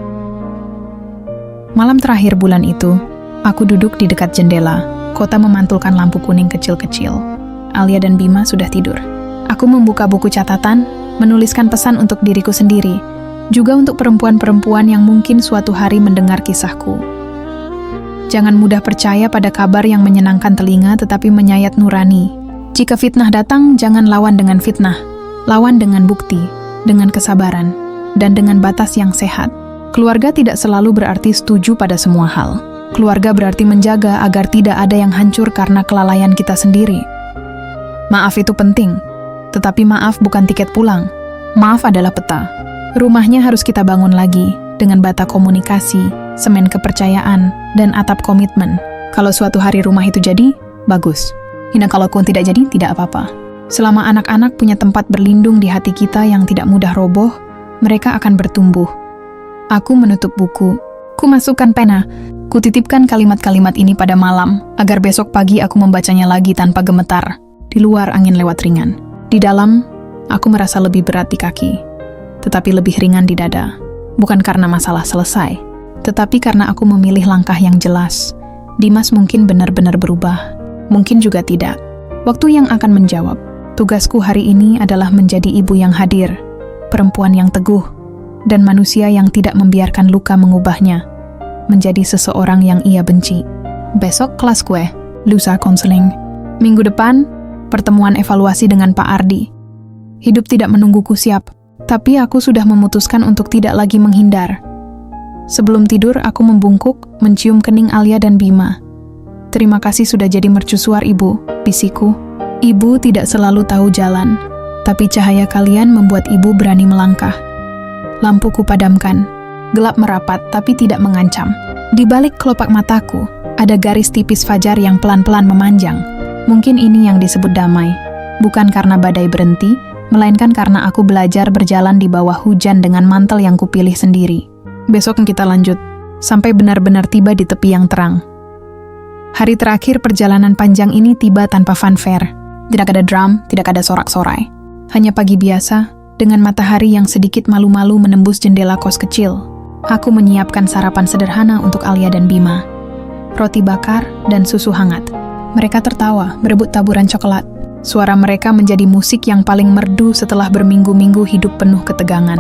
Malam terakhir bulan itu, aku duduk di dekat jendela. Kota memantulkan lampu kuning kecil-kecil. Alia dan Bima sudah tidur. Aku membuka buku catatan, menuliskan pesan untuk diriku sendiri, juga untuk perempuan-perempuan yang mungkin suatu hari mendengar kisahku. Jangan mudah percaya pada kabar yang menyenangkan telinga tetapi menyayat nurani. Jika fitnah datang, jangan lawan dengan fitnah. Lawan dengan bukti, dengan kesabaran, dan dengan batas yang sehat. Keluarga tidak selalu berarti setuju pada semua hal. Keluarga berarti menjaga agar tidak ada yang hancur karena kelalaian kita sendiri. Maaf itu penting, tetapi maaf bukan tiket pulang. Maaf adalah peta. Rumahnya harus kita bangun lagi, dengan bata komunikasi, semen kepercayaan, dan atap komitmen. Kalau suatu hari rumah itu jadi, bagus. Kalau pun tidak jadi, tidak apa-apa. Selama anak-anak punya tempat berlindung di hati kita yang tidak mudah roboh, mereka akan bertumbuh. Aku menutup buku. Ku masukkan pena. Ku titipkan kalimat-kalimat ini pada malam, agar besok pagi aku membacanya lagi tanpa gemetar. Di luar angin lewat ringan. Di dalam, aku merasa lebih berat di kaki, tetapi lebih ringan di dada. Bukan karena masalah selesai, tetapi karena aku memilih langkah yang jelas. Dimas mungkin benar-benar berubah, mungkin juga tidak. Waktu yang akan menjawab. Tugasku hari ini adalah menjadi ibu yang hadir, perempuan yang teguh, dan manusia yang tidak membiarkan luka mengubahnya menjadi seseorang yang ia benci. Besok kelas kue, lusa konseling. Minggu depan, pertemuan evaluasi dengan Pak Ardi. Hidup tidak menungguku siap, tapi aku sudah memutuskan untuk tidak lagi menghindar. Sebelum tidur, aku membungkuk, mencium kening Alia dan Bima. Terima kasih sudah jadi mercusuar ibu, bisikku. Ibu tidak selalu tahu jalan, tapi cahaya kalian membuat ibu berani melangkah. Lampu kupadamkan, gelap merapat tapi tidak mengancam. Di balik kelopak mataku, ada garis tipis fajar yang pelan-pelan memanjang. Mungkin ini yang disebut damai. Bukan karena badai berhenti, melainkan karena aku belajar berjalan di bawah hujan dengan mantel yang kupilih sendiri. Besok kita lanjut, sampai benar-benar tiba di tepi yang terang. Hari terakhir perjalanan panjang ini tiba tanpa fanfare. Tidak ada drum, tidak ada sorak-sorai. Hanya pagi biasa, dengan matahari yang sedikit malu-malu menembus jendela kos kecil. Aku menyiapkan sarapan sederhana untuk Alia dan Bima. Roti bakar dan susu hangat. Mereka tertawa, berebut taburan coklat. Suara mereka menjadi musik yang paling merdu setelah berminggu-minggu hidup penuh ketegangan.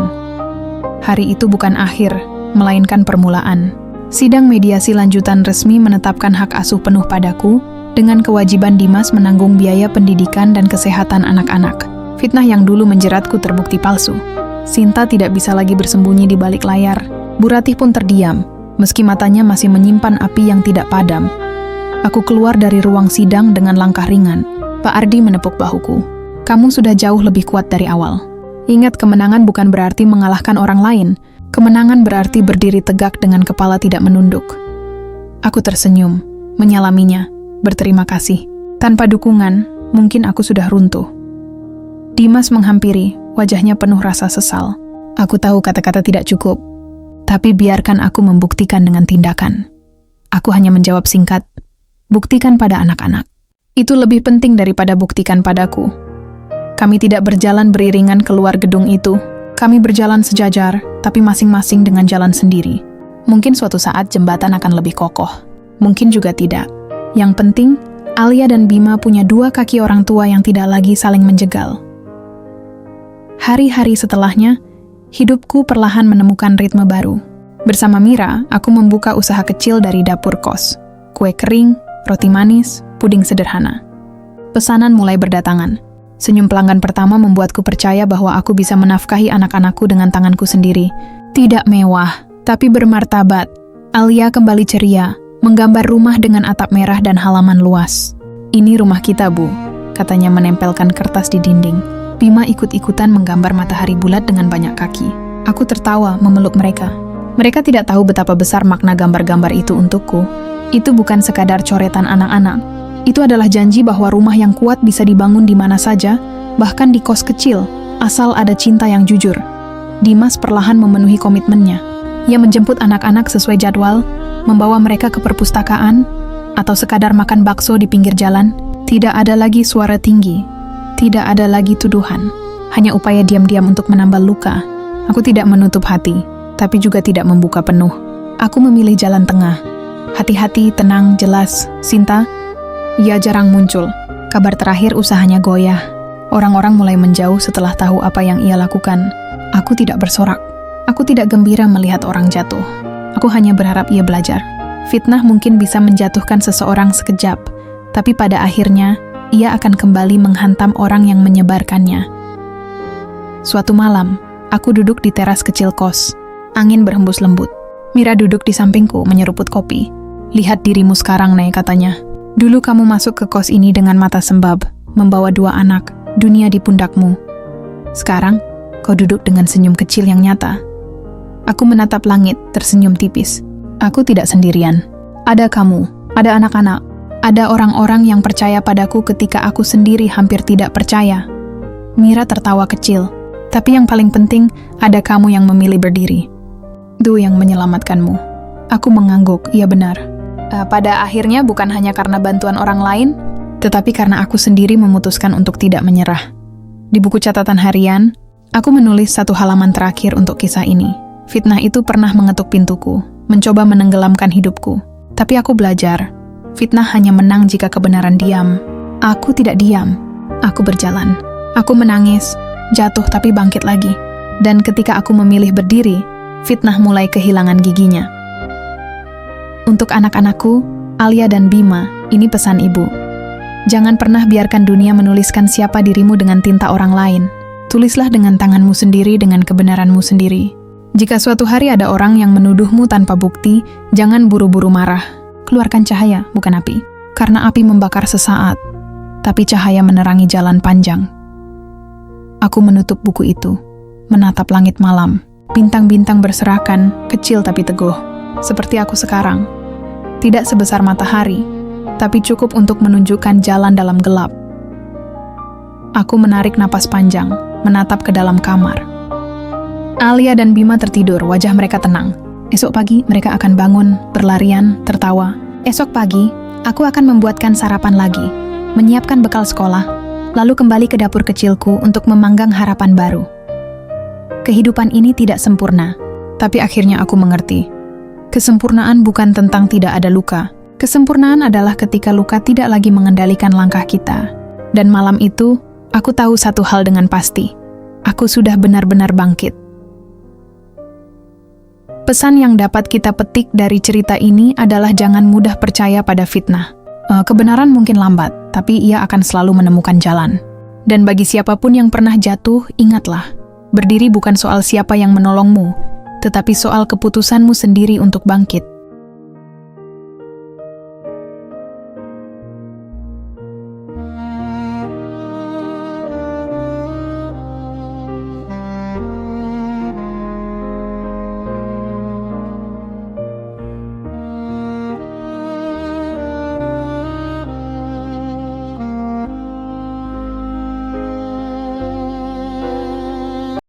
Hari itu bukan akhir, melainkan permulaan. Sidang mediasi lanjutan resmi menetapkan hak asuh penuh padaku, dengan kewajiban Dimas menanggung biaya pendidikan dan kesehatan anak-anak. Fitnah yang dulu menjeratku terbukti palsu. Sinta tidak bisa lagi bersembunyi di balik layar. Bu Ratih pun terdiam, meski matanya masih menyimpan api yang tidak padam. Aku keluar dari ruang sidang dengan langkah ringan. Pak Ardi menepuk bahuku. Kamu sudah jauh lebih kuat dari awal. Ingat, kemenangan bukan berarti mengalahkan orang lain. Kemenangan berarti berdiri tegak dengan kepala tidak menunduk. Aku tersenyum, menyalaminya. Berterima kasih. Tanpa dukungan, mungkin aku sudah runtuh. Dimas menghampiri, wajahnya penuh rasa sesal. Aku tahu kata-kata tidak cukup, tapi biarkan aku membuktikan dengan tindakan. Aku hanya menjawab singkat, buktikan pada anak-anak. Itu lebih penting daripada buktikan padaku. Kami tidak berjalan beriringan keluar gedung itu. Kami berjalan sejajar, tapi masing-masing dengan jalan sendiri. Mungkin suatu saat jembatan akan lebih kokoh. Mungkin juga tidak. Yang penting, Alia dan Bima punya dua kaki orang tua yang tidak lagi saling menjegal. Hari-hari setelahnya, hidupku perlahan menemukan ritme baru. Bersama Mira, aku membuka usaha kecil dari dapur kos. Kue kering, roti manis, puding sederhana. Pesanan mulai berdatangan. Senyum pelanggan pertama membuatku percaya bahwa aku bisa menafkahi anak-anakku dengan tanganku sendiri. Tidak mewah, tapi bermartabat. Alia kembali ceria, menggambar rumah dengan atap merah dan halaman luas. Ini rumah kita, Bu, katanya menempelkan kertas di dinding. Bima ikut-ikutan menggambar matahari bulat dengan banyak kaki. Aku tertawa memeluk mereka. Mereka tidak tahu betapa besar makna gambar-gambar itu untukku. Itu bukan sekadar coretan anak-anak. Itu adalah janji bahwa rumah yang kuat bisa dibangun di mana saja, bahkan di kos kecil, asal ada cinta yang jujur. Dimas perlahan memenuhi komitmennya. Ia menjemput anak-anak sesuai jadwal, membawa mereka ke perpustakaan, atau sekadar makan bakso di pinggir jalan. Tidak ada lagi suara tinggi, tidak ada lagi tuduhan, hanya upaya diam-diam untuk menambal luka. Aku tidak menutup hati, tapi juga tidak membuka penuh. Aku memilih jalan tengah. Hati-hati, tenang, jelas. Sinta, ia jarang muncul. Kabar terakhir usahanya goyah. Orang-orang mulai menjauh setelah tahu apa yang ia lakukan. Aku tidak bersorak. Aku tidak gembira melihat orang jatuh. Aku hanya berharap ia belajar. Fitnah mungkin bisa menjatuhkan seseorang sekejap, tapi pada akhirnya, ia akan kembali menghantam orang yang menyebarkannya. Suatu malam, aku duduk di teras kecil kos. Angin berhembus lembut. Mira duduk di sampingku menyeruput kopi. Lihat dirimu sekarang, Nek, katanya. Dulu kamu masuk ke kos ini dengan mata sembab, membawa dua anak, dunia di pundakmu. Sekarang, kau duduk dengan senyum kecil yang nyata. Aku menatap langit, tersenyum tipis. Aku tidak sendirian. Ada kamu, ada anak-anak, ada orang-orang yang percaya padaku ketika aku sendiri hampir tidak percaya. Mira tertawa kecil, tapi yang paling penting, ada kamu yang memilih berdiri. Du yang menyelamatkanmu. Aku mengangguk, iya benar. Pada akhirnya bukan hanya karena bantuan orang lain, tetapi karena aku sendiri memutuskan untuk tidak menyerah. Di buku catatan harian, aku menulis satu halaman terakhir untuk kisah ini. Fitnah itu pernah mengetuk pintuku, mencoba menenggelamkan hidupku. Tapi aku belajar, fitnah hanya menang jika kebenaran diam. Aku tidak diam, aku berjalan. Aku menangis, jatuh tapi bangkit lagi. Dan ketika aku memilih berdiri, fitnah mulai kehilangan giginya. Untuk anak-anakku, Alia dan Bima, ini pesan ibu. Jangan pernah biarkan dunia menuliskan siapa dirimu dengan tinta orang lain. Tulislah dengan tanganmu sendiri, dengan kebenaranmu sendiri. Jika suatu hari ada orang yang menuduhmu tanpa bukti, jangan buru-buru marah. Keluarkan cahaya, bukan api. Karena api membakar sesaat, tapi cahaya menerangi jalan panjang. Aku menutup buku itu, menatap langit malam. Bintang-bintang berserakan, kecil tapi teguh. Seperti aku sekarang. Tidak sebesar matahari, tapi cukup untuk menunjukkan jalan dalam gelap. Aku menarik napas panjang, menatap ke dalam kamar. Alia dan Bima tertidur, wajah mereka tenang. Esok pagi mereka akan bangun, berlarian, tertawa. Esok pagi, aku akan membuatkan sarapan lagi, menyiapkan bekal sekolah, lalu kembali ke dapur kecilku untuk memanggang harapan baru. Kehidupan ini tidak sempurna, tapi akhirnya aku mengerti. Kesempurnaan bukan tentang tidak ada luka. Kesempurnaan adalah ketika luka tidak lagi mengendalikan langkah kita. Dan malam itu, aku tahu satu hal dengan pasti. Aku sudah benar-benar bangkit. Pesan yang dapat kita petik dari cerita ini adalah jangan mudah percaya pada fitnah. Kebenaran mungkin lambat, tapi ia akan selalu menemukan jalan. Dan bagi siapapun yang pernah jatuh, ingatlah, berdiri bukan soal siapa yang menolongmu, tetapi soal keputusanmu sendiri untuk bangkit.